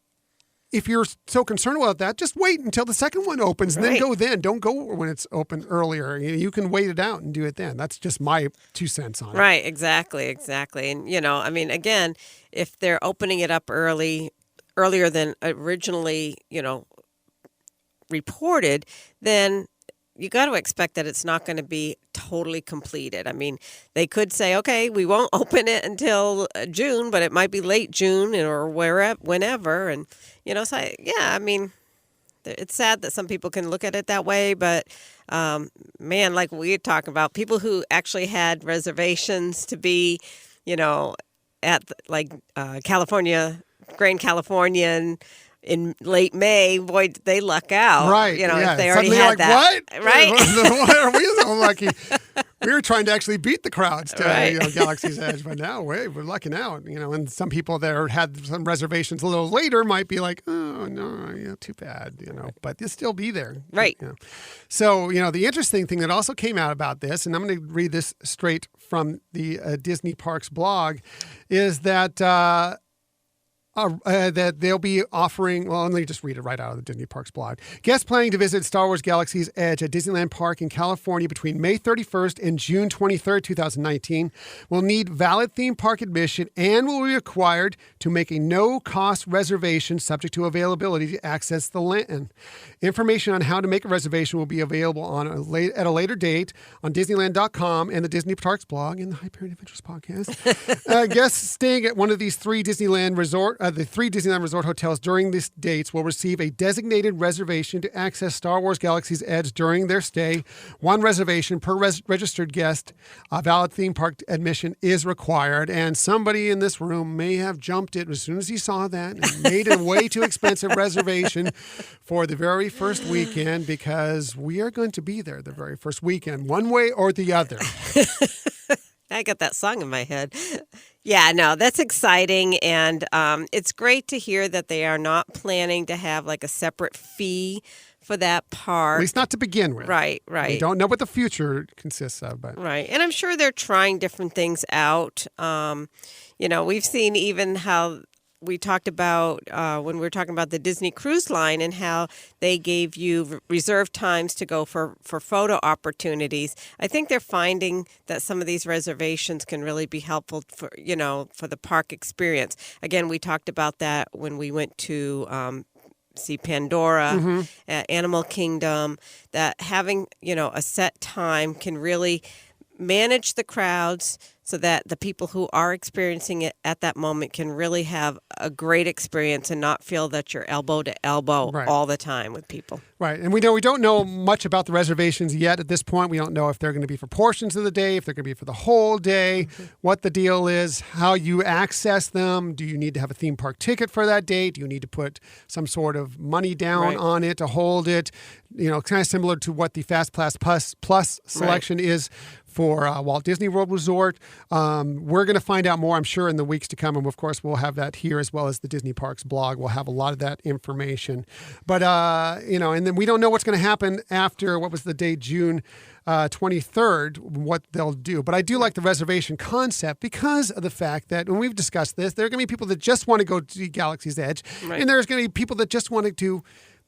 Speaker 1: if you're so concerned about that, just wait until the second one opens and then go then. Don't go when it's open earlier. You can wait it out and do it then. That's just my 2 cents on it.
Speaker 2: Right, exactly. And, again, if they're opening it up earlier than originally, reported, then you got to expect that it's not going to be totally completed. I mean, they could say, okay, we won't open it until June, but it might be late June or whenever. And, it's sad that some people can look at it that way, but like we were talking about, people who actually had reservations to be, at California, Grand Californian in late May, boy, did they luck out.
Speaker 1: Right.
Speaker 2: If they
Speaker 1: Suddenly
Speaker 2: already had
Speaker 1: like,
Speaker 2: that.
Speaker 1: What?
Speaker 2: Right.
Speaker 1: Why are we so lucky? We were trying to actually beat the crowds to
Speaker 2: Right.
Speaker 1: Galaxy's Edge, but now we're lucking out. And some people that had some reservations a little later might be like, oh no, too bad. But they'll still be there.
Speaker 2: Right.
Speaker 1: So the interesting thing that also came out about this, and I'm going to read this straight from the Disney Parks blog, is that. That they'll be offering, well, let me just read it right out of the Disney Parks blog. Guests planning to visit Star Wars Galaxy's Edge at Disneyland Park in California between May 31st and June 23rd, 2019 will need valid theme park admission and will be required to make a no-cost reservation subject to availability to access the land. Information on how to make a reservation will be available at a later date on Disneyland.com and the Disney Parks blog and the Hyperion Adventures podcast. Guests staying at one of these three Disneyland Resort hotels during these dates will receive a designated reservation to access Star Wars Galaxy's Edge during their stay. One reservation per registered guest. A valid theme park admission is required. And somebody in this room may have jumped it as soon as he saw that and made a way too expensive reservation for the very first weekend, because we are going to be there the very first weekend, one way or the other.
Speaker 2: I got that song in my head. Yeah, no, that's exciting. And it's great to hear that they are not planning to have like a separate fee for that park.
Speaker 1: At least not to begin with.
Speaker 2: Right.
Speaker 1: We don't know what the future consists of. But
Speaker 2: Right. And I'm sure they're trying different things out. We've seen even how we talked about when we were talking about the Disney Cruise Line and how they gave you reserved times to go for photo opportunities. I think they're finding that some of these reservations can really be helpful for the park experience. Again, we talked about that when we went to see Pandora, Animal Kingdom, that having, a set time can really manage the crowds so that the people who are experiencing it at that moment can really have a great experience and not feel that you're elbow to elbow all the time with people.
Speaker 1: Right. And we don't know much about the reservations yet at this point. We don't know if they're going to be for portions of the day, if they're going to be for the whole day, what the deal is, how you access them. Do you need to have a theme park ticket for that date? Do you need to put some sort of money down on it to hold it? Kind of similar to what the Fast Pass Plus selection is for Walt Disney World Resort. We're going to find out more, I'm sure, in the weeks to come. And of course, we'll have that here as well as the Disney Parks blog. We'll have a lot of that information. But, and then we don't know what's going to happen after, what was the date, June 23rd, what they'll do. But I do like the reservation concept because of the fact that, when we've discussed this, there are going to be people that just want to go to Galaxy's Edge. Right. And there's going to be people that just want to do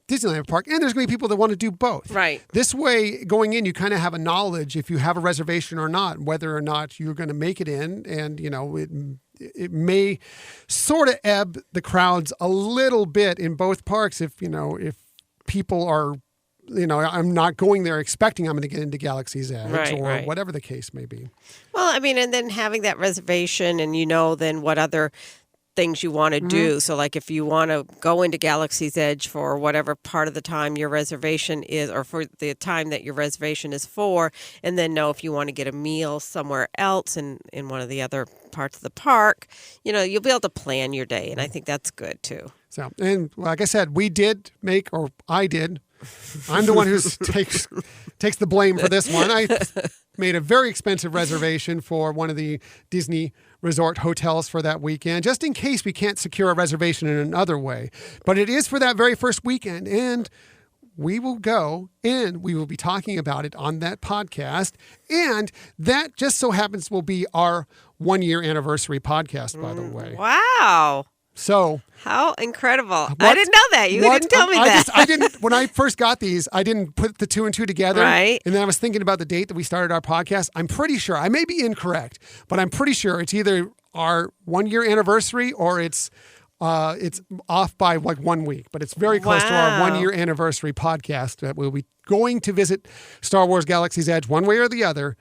Speaker 1: Disneyland Park, and there's going to be people that want to do both.
Speaker 2: Right.
Speaker 1: This way, going in, you kind of have a knowledge if you have a reservation or not, whether or not you're going to make it in, and it may sort of ebb the crowds a little bit in both parks if people are, I'm not going there expecting I'm going to get into Galaxy's Edge or whatever the case may be.
Speaker 2: Well, I mean, and then having that reservation, and then what other things you want to do. So like if you want to go into Galaxy's Edge for whatever part of the time your reservation is, or for the time that your reservation is for, and then know if you want to get a meal somewhere else in one of the other parts of the park, you'll be able to plan your day. And I think that's good too.
Speaker 1: So, and like I said, I did. I'm the one who takes the blame for this one. I made a very expensive reservation for one of the Disney resort hotels for that weekend, just in case we can't secure a reservation in another way. But it is for that very first weekend, and we will go and we will be talking about it on that podcast. And that just so happens will be our 1-year anniversary podcast, by the way.
Speaker 2: Wow.
Speaker 1: So
Speaker 2: how incredible. I didn't know that. You didn't tell me that.
Speaker 1: I didn't, when I first got these, I didn't put the 2 and 2 together.
Speaker 2: Right.
Speaker 1: And then I was thinking about the date that we started our podcast. I'm pretty sure, I may be incorrect, but I'm pretty sure it's either our 1-year anniversary or it's off by like 1 week, but it's very close to our 1-year anniversary podcast that we'll be going to visit Star Wars Galaxy's Edge one way or the other,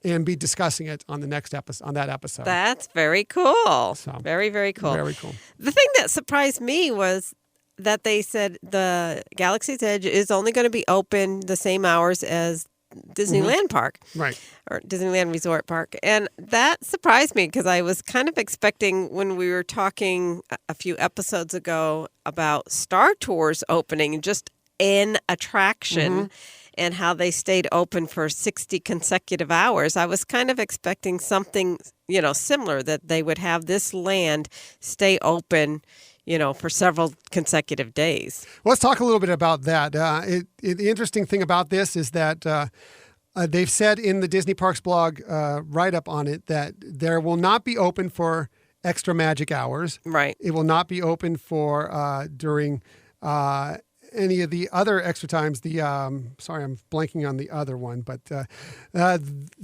Speaker 1: and be discussing it on the next episode, on that episode.
Speaker 2: That's very cool. So, very, very cool.
Speaker 1: Very cool.
Speaker 2: The thing that surprised me was that they said the Galaxy's Edge is only going to be open the same hours as Disneyland Park.
Speaker 1: Right.
Speaker 2: Or Disneyland Resort Park. And that surprised me because I was kind of expecting, when we were talking a few episodes ago about Star Tours opening, just an attraction, and how they stayed open for 60 consecutive hours. I was kind of expecting something, similar, that they would have this land stay open, for several consecutive days.
Speaker 1: Well, let's talk a little bit about that. The interesting thing about this is that they've said in the Disney Parks blog write-up on it that there will not be open for extra magic hours.
Speaker 2: Right.
Speaker 1: It will not be open for during any of the other extra times. Sorry, I'm blanking on the other one, but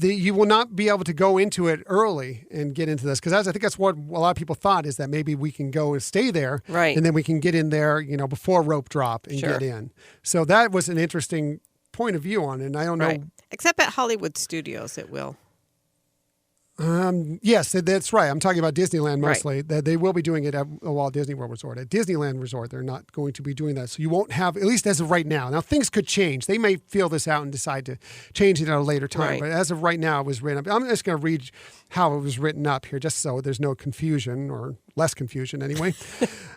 Speaker 1: you will not be able to go into it early and get into this, because I think that's what a lot of people thought, is that maybe we can go and stay there,
Speaker 2: right,
Speaker 1: and then we can get in there, before rope drop and get in. So that was an interesting point of view on it. And I don't know,
Speaker 2: except at Hollywood Studios, it will.
Speaker 1: Yes, that's right. I'm talking about Disneyland mostly. Right. They will be doing it at Walt Disney World Resort. At Disneyland Resort, they're not going to be doing that. So you won't have, at least as of right now. Now, things could change. They may feel this out and decide to change it at a later time. Right. But as of right now, it was written up. I'm just going to read how it was written up here, just so there's no confusion, or less confusion anyway.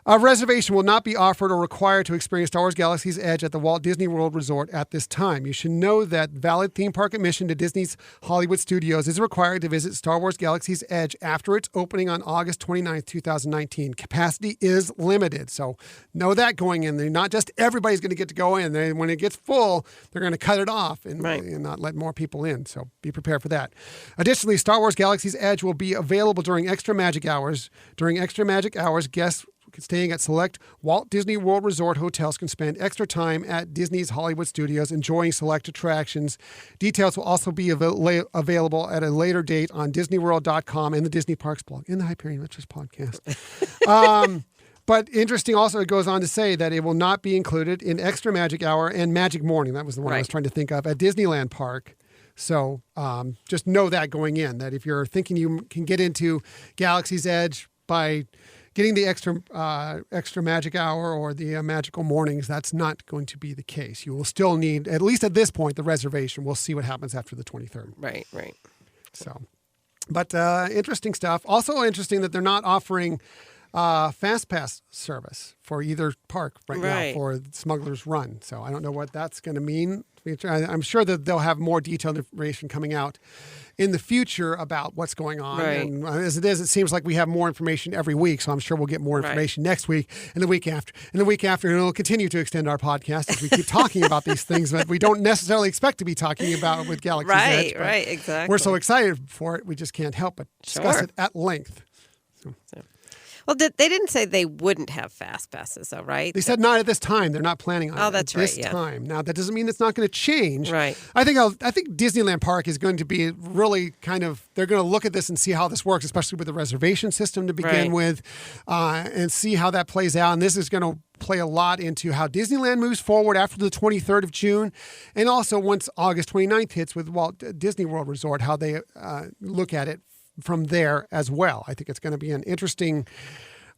Speaker 1: A reservation will not be offered or required to experience Star Wars Galaxy's Edge at the Walt Disney World Resort at this time. You should know that valid theme park admission to Disney's Hollywood Studios is required to visit Star Wars Galaxy's Edge after its opening on August 29th, 2019. Capacity is limited, so know that going in there. Not just everybody's going to get to go in. When it gets full, they're going to cut it off and not let more people in, so be prepared for that. Additionally, Star Wars Galaxy's Edge will be available during extra magic hours. During extra magic hours, guests staying at select Walt Disney World Resort hotels can spend extra time at Disney's Hollywood Studios enjoying select attractions. Details will also be available at a later date on DisneyWorld.com and the Disney Parks blog in the Hyperion Lectures podcast. But interesting also, it goes on to say that it will not be included in Extra Magic Hour and Magic Morning. That was the one I was trying to think of at Disneyland Park. So just know that going in, that if you're thinking you can get into Galaxy's Edge by getting the extra magic hour or the magical mornings, that's not going to be the case. You will still need, at least at this point, the reservation. We'll see what happens after the 23rd.
Speaker 2: Right.
Speaker 1: So, but interesting stuff. Also interesting that they're not offering Fast Pass service for either park right now for Smuggler's Run. So I don't know what that's going to mean. I'm sure that they'll have more detailed information coming out in the future about what's going on.
Speaker 2: Right.
Speaker 1: And as it is, it seems like we have more information every week. So I'm sure we'll get more information next week and the week after and the week after. And it'll continue to extend our podcast as we keep talking about these things that we don't necessarily expect to be talking about with Galaxy's Edge.
Speaker 2: Right, exactly.
Speaker 1: We're so excited for it, we just can't help but discuss it at length. So.
Speaker 2: Well, they didn't say they wouldn't have fast passes, though, right?
Speaker 1: They said not at this time. They're not planning on it
Speaker 2: that's
Speaker 1: at this
Speaker 2: right, yeah.
Speaker 1: time. Now, that doesn't mean it's not going to change.
Speaker 2: Right.
Speaker 1: I think Disneyland Park is going to be really they're going to look at this and see how this works, especially with the reservation system to begin with, and see how that plays out. And this is going to play a lot into how Disneyland moves forward after the 23rd of June, and also once August 29th hits with Walt Disney World Resort, how they look at it from there as well. I think it's going to be an interesting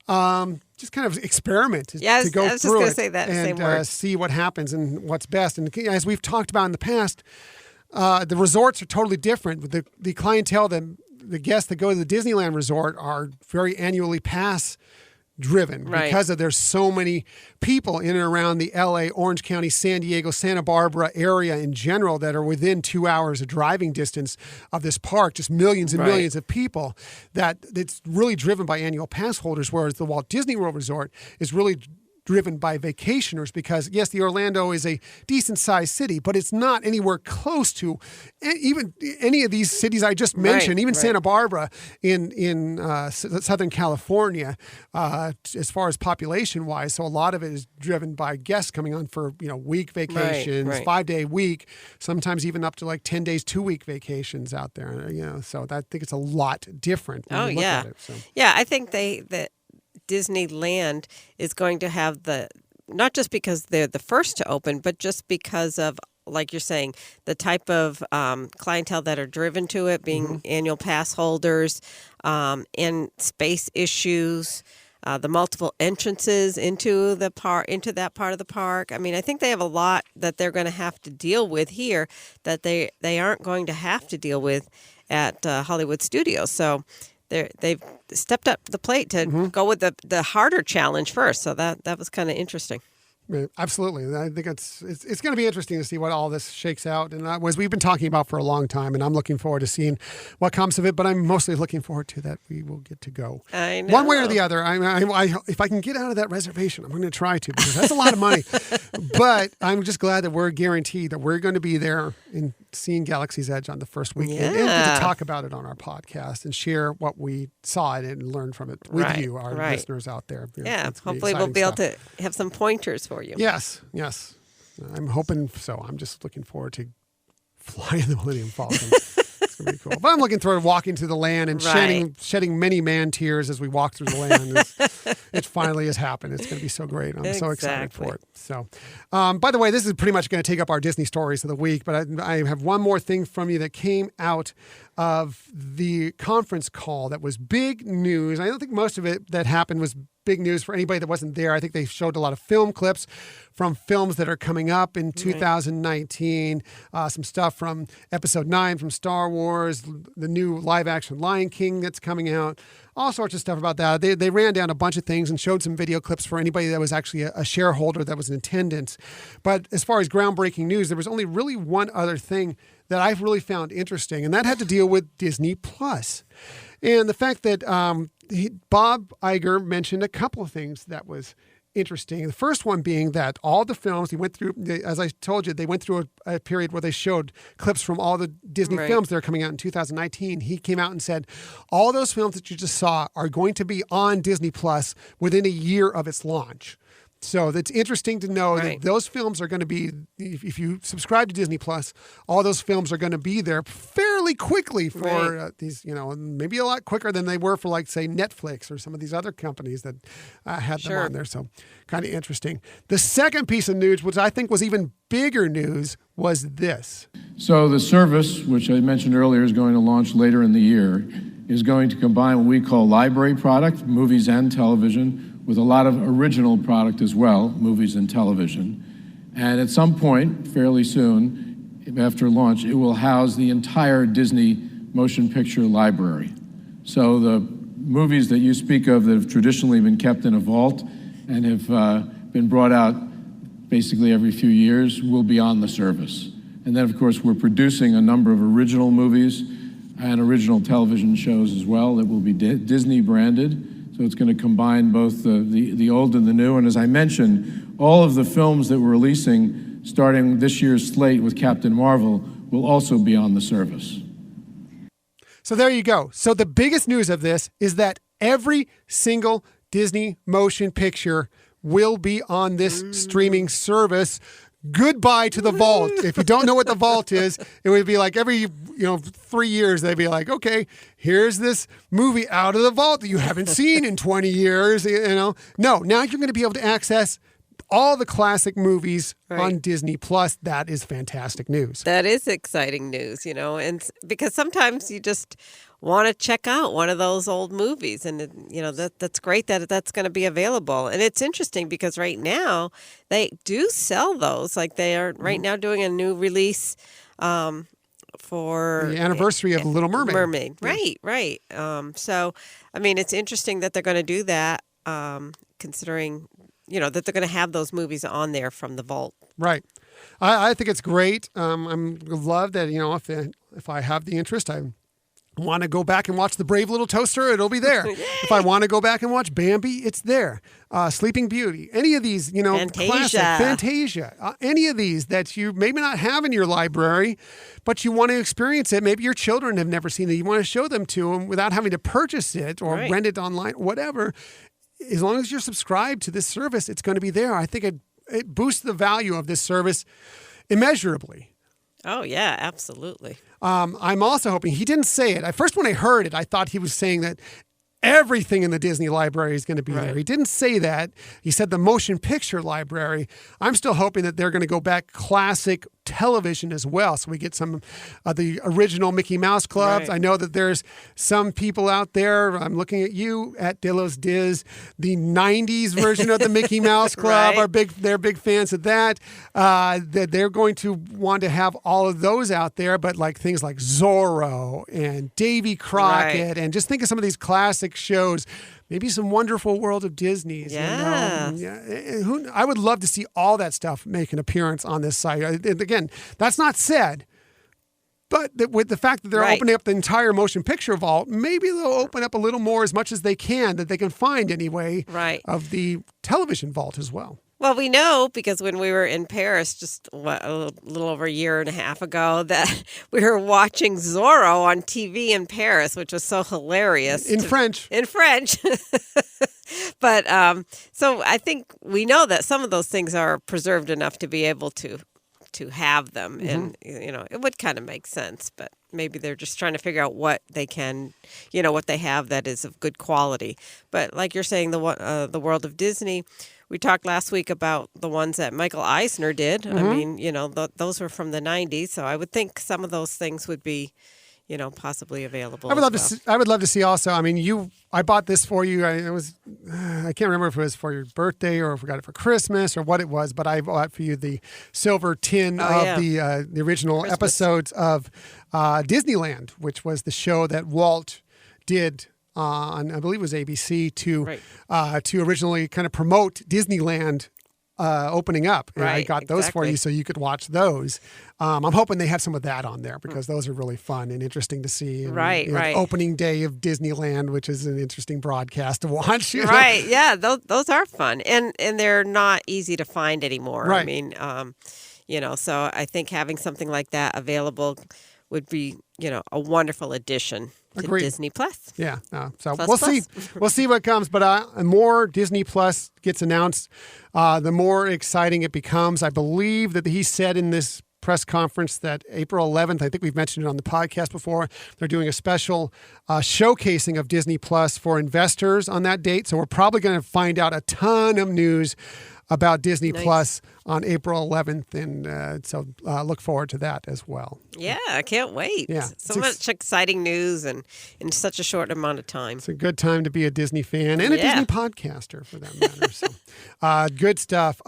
Speaker 1: just kind of experiment to go
Speaker 2: I was just
Speaker 1: through
Speaker 2: going
Speaker 1: it
Speaker 2: to say that same
Speaker 1: and
Speaker 2: word.
Speaker 1: see what happens and what's best. And as we've talked about in the past, the resorts are totally different. The clientele, the guests that go to the Disneyland Resort are very annually pass driven because there's so many people in and around the LA, Orange County, San Diego, Santa Barbara area in general that are within 2 hours of driving distance of this park, just millions and millions of people, that it's really driven by annual pass holders, whereas the Walt Disney World Resort is really driven by vacationers because, yes, the Orlando is a decent-sized city, but it's not anywhere close to even any of these cities I just mentioned, even Santa Barbara in Southern California, as far as population-wise. So a lot of it is driven by guests coming on for, week vacations, 5-day week, sometimes even up to like 10 days, 2-week vacations out there, So I think it's a lot different when you look at it. So.
Speaker 2: Yeah, I think that Disneyland is going to have not just because they're the first to open, but just because of, like you're saying, the type of clientele that are driven to it, being annual pass holders, and space issues, the multiple entrances into that part of the park. I mean, I think they have a lot that they're going to have to deal with here that they aren't going to have to deal with at Hollywood Studios. So they've stepped up the plate to go with the harder challenge first. So that was kind of interesting.
Speaker 1: Absolutely. I think it's going to be interesting to see what all this shakes out. And as we've been talking about for a long time, and I'm looking forward to seeing what comes of it, but I'm mostly looking forward to that we will get to go.
Speaker 2: I know.
Speaker 1: One way or the other. If I can get out of that reservation, I'm going to try to, because that's a lot of money. But I'm just glad that we're guaranteed that we're going to be there and seeing Galaxy's Edge on the first weekend and get to talk about it on our podcast and share what we saw and learned from it with you, our listeners out there.
Speaker 2: Yeah, hopefully we'll be able to have some pointers for you.
Speaker 1: Yes. I'm hoping so. I'm just looking forward to flying the Millennium Falcon. It's going to be cool. But I'm looking forward to walking through the land and shedding many man tears as we walk through the land. It finally has happened. It's going to be so great. I'm so excited for it. So, by the way, this is pretty much going to take up our Disney stories of the week, but I have one more thing from you that came out of the conference call that was big news. I don't think most of it that happened was big news for anybody that wasn't there. I think they showed a lot of film clips from films that are coming up in 2019, some stuff from Episode 9 from Star Wars, the new live-action Lion King that's coming out, all sorts of stuff about that. They ran down a bunch of things and showed some video clips for anybody that was actually a shareholder that was in attendance. But as far as groundbreaking news, there was only really one other thing that I've really found interesting, and that had to deal with Disney Plus. And the fact that Bob Iger mentioned a couple of things that was interesting. The first one being that all the films he went through, as I told you, they went through a period where they showed clips from all the Disney films that are coming out in 2019. He came out and said, all those films that you just saw are going to be on Disney Plus within a year of its launch. So it's interesting to know that those films are going to be, if you subscribe to Disney Plus, all those films are going to be there fairly quickly for these, maybe a lot quicker than they were for, like, say, Netflix or some of these other companies that had them on there. So kind of interesting. The second piece of news, which I think was even bigger news, was this.
Speaker 3: So the service, which I mentioned earlier is going to launch later in the year, is going to combine what we call library product, movies and television, with a lot of original product as well, movies and television. And at some point, fairly soon, after launch, it will house the entire Disney motion picture library. So the movies that you speak of that have traditionally been kept in a vault and have been brought out basically every few years will be on the service. And then, of course, we're producing a number of original movies and original television shows as well that will be Disney branded. So it's going to combine both the old and the new. And as I mentioned, all of the films that we're releasing starting this year's slate with Captain Marvel will also be on the service.
Speaker 1: So there you go. So the biggest news of this is that every single Disney motion picture will be on this streaming service. Goodbye to the vault. If you don't know what the vault is, it would be like every 3 years they'd be like, okay, here's this movie out of the vault that you haven't seen in 20 years. No, now you're going to be able to access all the classic movies on Disney Plus. That is fantastic news.
Speaker 2: That is exciting news, and because sometimes you just want to check out one of those old movies, and that's great that that's going to be available. And it's interesting because right now they do sell those. Like they are right now doing a new release for
Speaker 1: the anniversary of Little Mermaid.
Speaker 2: Right. So I mean, it's interesting that they're going to do that, considering that they're going to have those movies on there from the vault.
Speaker 1: Right. I think it's great. I'm love that, if I have the interest, I want to go back and watch The Brave Little Toaster, it'll be there. If I want to go back and watch Bambi, it's there. Sleeping Beauty, any of these, classic, Fantasia, any of these that you maybe not have in your library, but you want to experience it. Maybe your children have never seen it. You want to show them to them without having to purchase it or rent it online, whatever. As long as you're subscribed to this service, it's going to be there. I think it boosts the value of this service immeasurably.
Speaker 2: Oh, yeah, absolutely.
Speaker 1: I'm also hoping, he didn't say it. At first, when I heard it, I thought he was saying that everything in the Disney library is going to be there. He didn't say that. He said the motion picture library. I'm still hoping that they're going to go back classic television as well. So we get some of the original Mickey Mouse clubs. I know that there's some people out there, I'm looking at you at Delos Diz, the 90s version of the Mickey Mouse Club they're big fans of that. That they're going to want to have all of those out there, but like things like Zorro and Davy Crockett, and just think of some of these classic shows. Maybe some Wonderful World of Disney's.
Speaker 2: Yeah.
Speaker 1: I would love to see all that stuff make an appearance on this site. And again, that's not said, but with the fact that they're opening up the entire motion picture vault, maybe they'll open up a little more, as much as they can, that they can find anyway, of the television vault as well.
Speaker 2: Well, we know because when we were in Paris just a little over a year and a half ago that we were watching Zorro on TV in Paris, which was so hilarious.
Speaker 1: In French.
Speaker 2: But so I think we know that some of those things are preserved enough to be able to have them. And, it would kind of make sense. But maybe they're just trying to figure out what they can, what they have that is of good quality. But like you're saying, the World of Disney, we talked last week about the ones that Michael Eisner did. I mean, those were from the 90s. So I would think some of those things would be, possibly available.
Speaker 1: I would love to see also. I mean, I bought this for you. I can't remember if it was for your birthday or if we got it for Christmas or what it was, but I bought for you the silver tin of the original episodes of Disneyland, which was the show that Walt did on, I believe it was ABC, to originally kind of promote Disneyland opening up. And I got those for you so you could watch those. I'm hoping they have some of that on there because those are really fun and interesting to see. And, the opening day of Disneyland, which is an interesting broadcast to watch.
Speaker 2: Right, yeah, those are fun. And they're not easy to find anymore.
Speaker 1: Right.
Speaker 2: I mean, so I think having something like that available would be, a wonderful addition to Disney Plus.
Speaker 1: Yeah. So we'll see. We'll see what comes. But the more Disney Plus gets announced, the more exciting it becomes. I believe that he said in this press conference that April 11th, I think we've mentioned it on the podcast before, they're doing a special showcasing of Disney Plus for investors on that date. So we're probably going to find out a ton of news about Disney
Speaker 2: Nice.
Speaker 1: Plus on April 11th, and so look forward to that as well.
Speaker 2: Yeah, I can't wait.
Speaker 1: Yeah,
Speaker 2: So much exciting news and in such a short amount of time.
Speaker 1: It's a good time to be a Disney fan and a
Speaker 2: Yeah.
Speaker 1: Disney podcaster, for that matter. So, good stuff.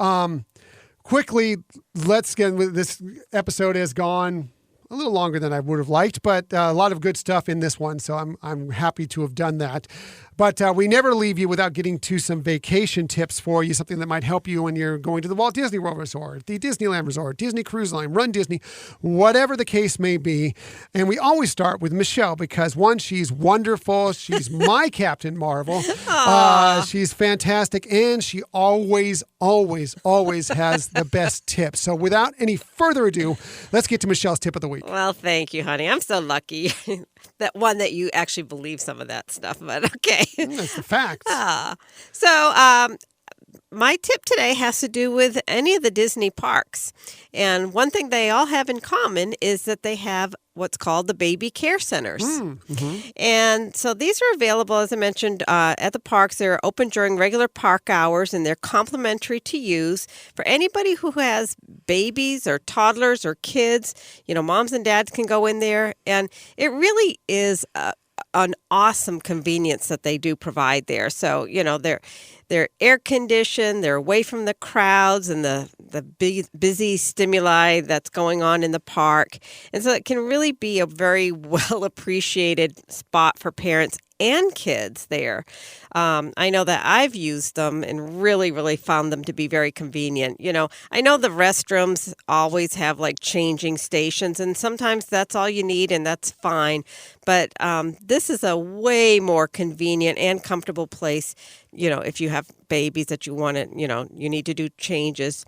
Speaker 1: Quickly, let's get with this. Episode has gone a little longer than I would have liked, but a lot of good stuff in this one, so I'm happy to have done that. But we never leave you without getting to some vacation tips for you, something that might help you when you're going to the Walt Disney World Resort, the Disneyland Resort, Disney Cruise Line, Run Disney, whatever the case may be. And we always start with Michelle because, one, she's wonderful. She's my Captain Marvel. She's fantastic, and she always has the best tips. So without any further ado, let's get to Michelle's tip of the week.
Speaker 2: Well, thank you, honey. I'm so lucky that you actually believe some of that stuff, but okay.
Speaker 1: That's the facts.
Speaker 2: So my tip today has to do with any of the Disney parks. And one thing they all have in common is that they have what's called the baby care centers. And so these are available, as I mentioned, at the parks. They're open during regular park hours, and they're complimentary to use for anybody who has babies or toddlers or kids. You know, moms and dads can go in there, and it really is an awesome convenience that they do provide there. So, you know, they're air conditioned, they're away from the crowds and the busy stimuli that's going on in the park. And so it can really be a very well appreciated spot for parents and kids there. I know that I've used them and really found them to be very convenient. You know, I know the restrooms always have like changing stations, and sometimes that's all you need, and that's fine. But this is a way more convenient and comfortable place, you know, if you have babies that you want to, you know, you need to do changes.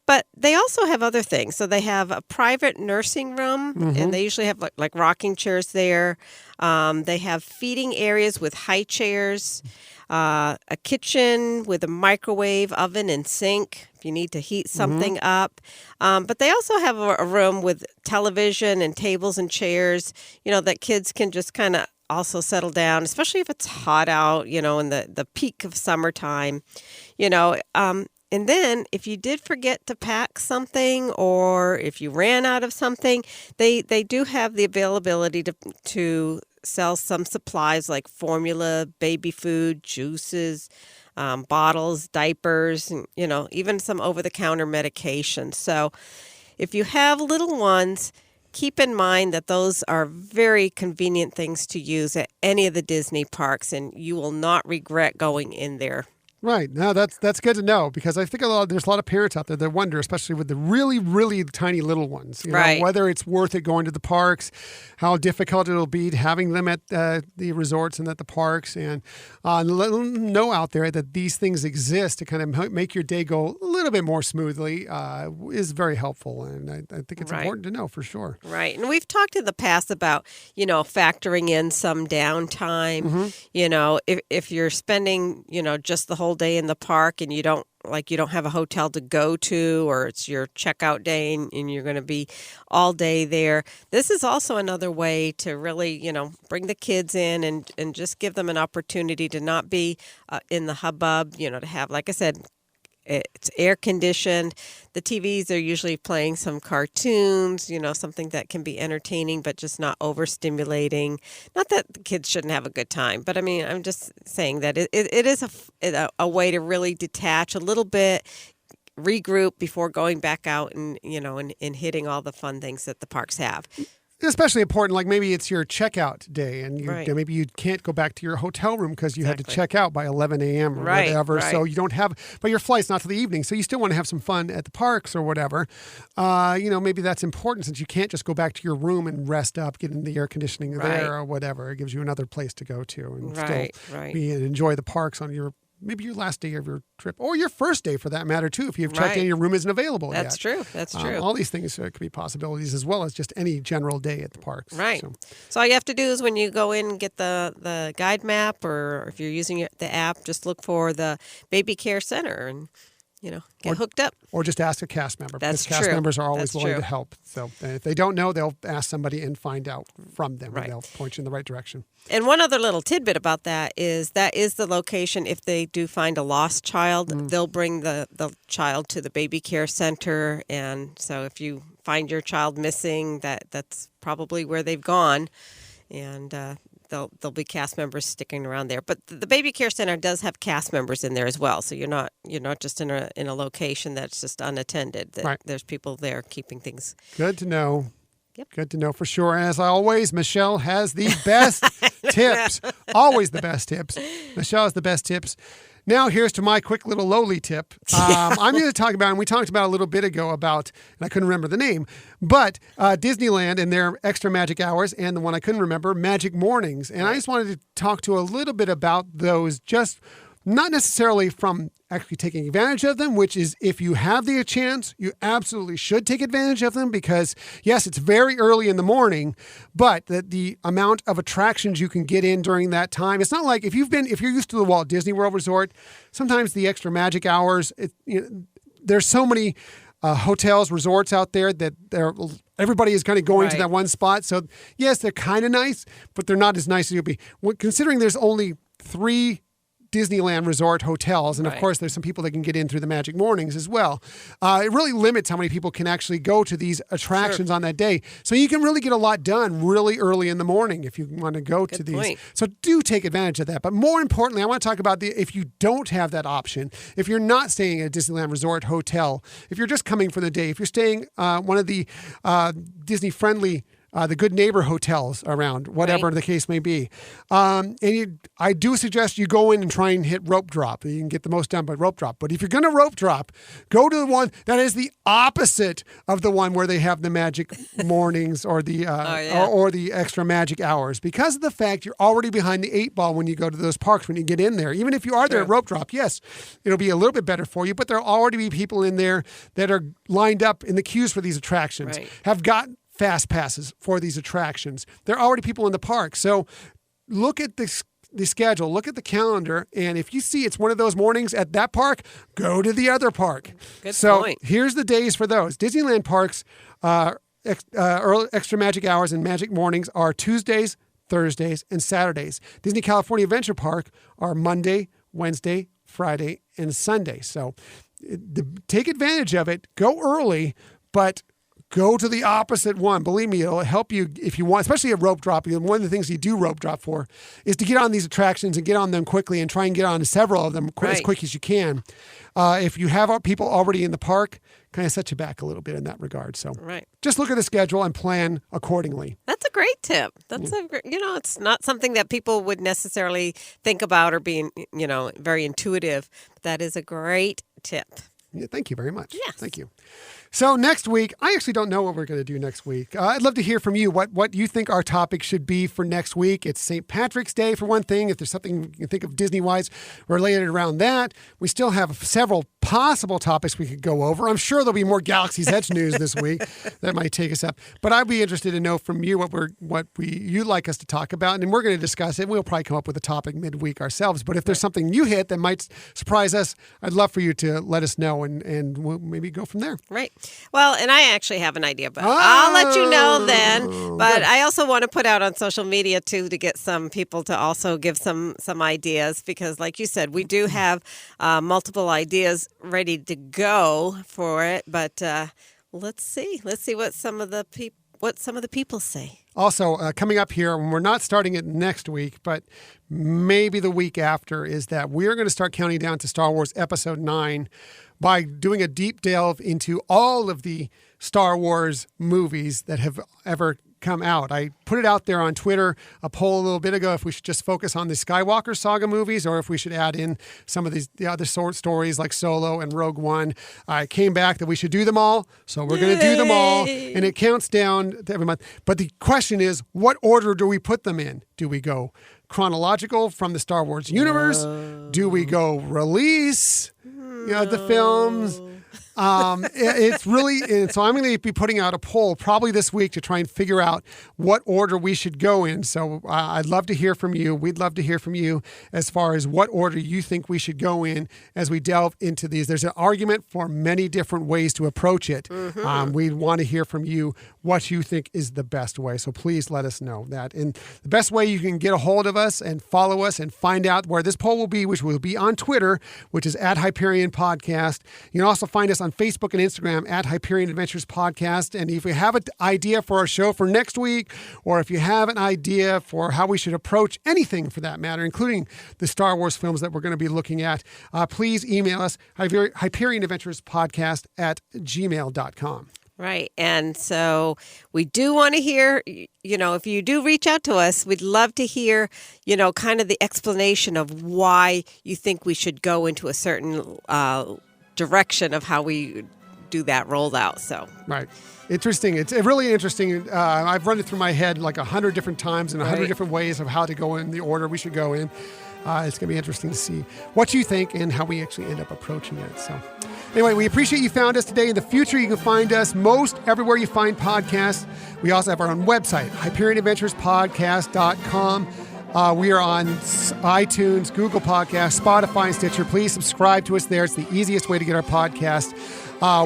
Speaker 2: But they also have other things. So they have a private nursing room, and they usually have like rocking chairs there. They have feeding areas with high chairs, a kitchen with a microwave, oven, and sink if you need to heat something up. But they also have a room with television and tables and chairs, you know, that kids can just kind of also settle down, especially if it's hot out, you know, in the peak of summertime, you know. And then if you did forget to pack something or if you ran out of something, they do have the availability to sell some supplies like formula, baby food, juices, bottles, diapers, and, you know, even some over-the-counter medications. So if you have little ones, keep in mind that those are very convenient things to use at any of the Disney parks, and you will not regret going in there.
Speaker 1: Right. No, that's good to know, because I think there's a lot of parents out there that wonder, especially with the really tiny little ones, you know, whether it's worth it going to the parks, how difficult it'll be having them at the resorts and at the parks, and let them know out there that these things exist to kind of make your day go a little bit more smoothly is very helpful, and I think it's important to know for sure.
Speaker 2: Right. And we've talked in the past about, you know, factoring in some downtime. You know, if you're spending, you know, just the whole day in the park and you don't have a hotel to go to, or it's your checkout day and you're going to be all day there. This is also another way to really, you know, bring the kids in and just give them an opportunity to not be in the hubbub, you know, to have, like I said, it's air conditioned. The TVs are usually playing some cartoons, you know, something that can be entertaining but just not overstimulating. Not that the kids shouldn't have a good time, but I mean, I'm just saying that it is a way to really detach a little bit, regroup before going back out and, you know, and hitting all the fun things that the parks have.
Speaker 1: Especially important, like maybe it's your checkout day and maybe you can't go back to your hotel room because you had to check out by 11 a.m. or whatever. So you don't have, but your flight's not till the evening. So you still want to have some fun at the parks or whatever. You know, maybe that's important since you can't just go back to your room and rest up, get in the air conditioning there or whatever. It gives you another place to go to and still enjoy the parks on maybe your last day of your trip, or your first day for that matter, too, if you've checked in, your room isn't available yet.
Speaker 2: That's true. That's true.
Speaker 1: All these things could be possibilities, as well as just any general day at the parks.
Speaker 2: Right. So all you have to do is when you go in and get the guide map, or if you're using the app, just look for the Baby Care Center, and get hooked up.
Speaker 1: Or just ask a cast member.
Speaker 2: That's
Speaker 1: because cast
Speaker 2: true.
Speaker 1: members are always
Speaker 2: That's
Speaker 1: willing
Speaker 2: true.
Speaker 1: to help. So if they don't know, they'll ask somebody and find out from them.
Speaker 2: Right.
Speaker 1: And they'll point you in the right direction.
Speaker 2: And one other little tidbit about that is the location. If they do find a lost child, they'll bring the child to the baby care center. And so if you find your child missing, that's probably where they've gone. And there'll be cast members sticking around there. But the baby care center does have cast members in there as well. So you're not just in a location that's just unattended.
Speaker 1: Right.
Speaker 2: There's people there keeping things.
Speaker 1: Good to know.
Speaker 2: Yep.
Speaker 1: Good to know for sure. As always, Michelle has the best tips. Always the best tips. Michelle has the best tips. Now, here's to my quick little lowly tip. I'm going to talk about, and we talked about a little bit ago about, and I couldn't remember the name, but Disneyland and their extra magic hours, and the one I couldn't remember, Magic Mornings. And I just wanted to talk to a little bit about those, just not necessarily from actually taking advantage of them, which is if you have the chance, you absolutely should take advantage of them because, yes, it's very early in the morning, but the amount of attractions you can get in during that time, it's not like if you're used to the Walt Disney World Resort, sometimes the extra magic hours, there's so many hotels, resorts out there that everybody is kind of going to
Speaker 2: Right.
Speaker 1: that one spot. So, yes, they're kind of nice, but they're not as nice as you'll be. Considering there's only 3 Disneyland Resort hotels. And of
Speaker 2: Right.
Speaker 1: course, there's some people that can get in through the Magic Mornings as well. It really limits how many people can actually go to these attractions on that day. So you can really get a lot done really early in the morning if you want to go to
Speaker 2: Good
Speaker 1: these.
Speaker 2: point.
Speaker 1: So do take advantage of that. But more importantly, I want to talk about if you don't have that option, if you're not staying at a Disneyland Resort hotel, if you're just coming for the day, if you're staying one of the Disney-friendly the good neighbor hotels around, whatever
Speaker 2: Right.
Speaker 1: the case may be. I do suggest you go in and try and hit rope drop. You can get the most done by rope drop. But if you're going to rope drop, go to the one that is the opposite of the one where they have the magic mornings or the or the extra magic hours. Because of the fact you're already behind the 8 ball when you go to those parks when you get in there. Even if you are there at rope drop, yes, it'll be a little bit better for you, but there'll already be people in there that are lined up in the queues for these attractions,
Speaker 2: Right.
Speaker 1: have got fast passes for these attractions. There are already people in the park. So look at the schedule, look at the calendar, and if you see it's one of those mornings at that park, go to the other park.
Speaker 2: Good
Speaker 1: so
Speaker 2: point.
Speaker 1: Here's the days for those. Disneyland parks, extra magic hours and magic mornings are Tuesdays, Thursdays, and Saturdays. Disney California Adventure Park are Monday, Wednesday, Friday, and Sunday. So take advantage of it. Go early, but go to the opposite one. Believe me, it'll help you if you want, especially a rope drop. One of the things you do rope drop for is to get on these attractions and get on them quickly and try and get on several of them as
Speaker 2: Right.
Speaker 1: quick as you can. If you have people already in the park, kind of set you back a little bit in that regard. So
Speaker 2: Right.
Speaker 1: just look at the schedule and plan accordingly.
Speaker 2: That's a great tip. That's it's not something that people would necessarily think about or being, very intuitive. That is a great tip.
Speaker 1: Yeah, thank you very much.
Speaker 2: Yes.
Speaker 1: Thank you. So next week, I actually don't know what we're going to do next week. I'd love to hear from you what you think our topic should be for next week. It's St. Patrick's Day for one thing. If there's something you can think of Disney-wise related around that. We still have several possible topics we could go over. I'm sure there'll be more Galaxy's Edge news this week that might take us up. But I'd be interested to know from you what you'd like us to talk about, and then we're going to discuss it. We'll probably come up with a topic midweek ourselves. But if there's something you hit that might surprise us, I'd love for you to let us know, and we'll maybe go from there.
Speaker 2: Right. Well, and I actually have an idea, but I'll let you know then. But I also want to put out on social media, too, to get some people to also give some ideas because, like you said, we do have multiple ideas ready to go for it. But let's see what some of the people say.
Speaker 1: Also, coming up here, and we're not starting it next week, but maybe the week after, is that we're going to start counting down to Star Wars Episode 9 by doing a deep delve into all of the Star Wars movies that have ever come out. I put it out there on Twitter, a poll a little bit ago, if we should just focus on the Skywalker saga movies or if we should add in some of the other stories like Solo and Rogue One. I came back that we should do them all, so we're going to do them all, and it counts down to every month. But the question is, what order do we put them in? Do we go chronological from the Star Wars universe? Do we go release, the films? It's really, and so I'm going to be putting out a poll probably this week to try and figure out what order we should go in. So I'd love to hear from you. We'd love to hear from you as far as what order you think we should go in as we delve into these. There's an argument for many different ways to approach it. We want to hear from you what you think is the best way. So please let us know that. And the best way you can get a hold of us and follow us and find out where this poll will be, which will be on Twitter, which is @Hyperion Podcast. You can also find us on Facebook and Instagram @Hyperion Adventures Podcast. And if you have an idea for our show for next week, or if you have an idea for how we should approach anything for that matter, including the Star Wars films that we're going to be looking at, please email us, HyperionAdventuresPodcast @gmail.com.
Speaker 2: Right. And so we do want to hear, if you do reach out to us, we'd love to hear, kind of the explanation of why you think we should go into a certain direction of how we do that rolled out. So. Right.
Speaker 1: Interesting. It's really interesting. I've run it through my head like 100 different times and 100 different ways of how to go in the order we should go in. It's going to be interesting to see what you think and how we actually end up approaching it. So anyway, we appreciate you found us today. In the future, you can find us most everywhere you find podcasts. We also have our own website, HyperionAdventuresPodcast.com. We are on iTunes, Google Podcasts, Spotify, and Stitcher. Please subscribe to us there. It's the easiest way to get our podcast.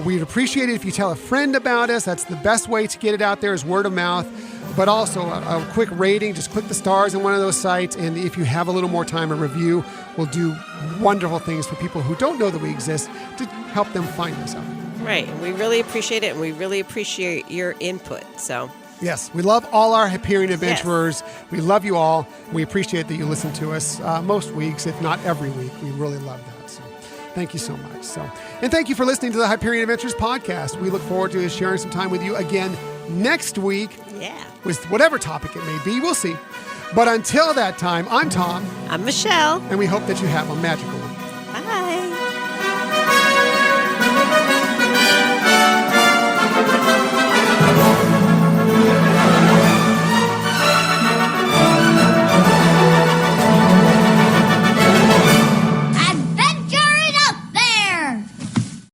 Speaker 1: We'd appreciate it if you tell a friend about us. That's the best way to get it out there is word of mouth. But also a quick rating. Just click the stars on one of those sites. And if you have a little more time, a review will do wonderful things for people who don't know that we exist to help them find us out.
Speaker 2: Right. And we really appreciate it. And we really appreciate your input. So.
Speaker 1: Yes, we love all our Hyperion adventurers. Yes. We love you all. We appreciate that you listen to us most weeks, if not every week. We really love that. So thank you so much. And thank you for listening to the Hyperion Adventures podcast. We look forward to sharing some time with you again next week.
Speaker 2: Yeah.
Speaker 1: With whatever topic it may be. We'll see. But until that time, I'm Tom.
Speaker 2: I'm Michelle.
Speaker 1: And we hope that you have a magical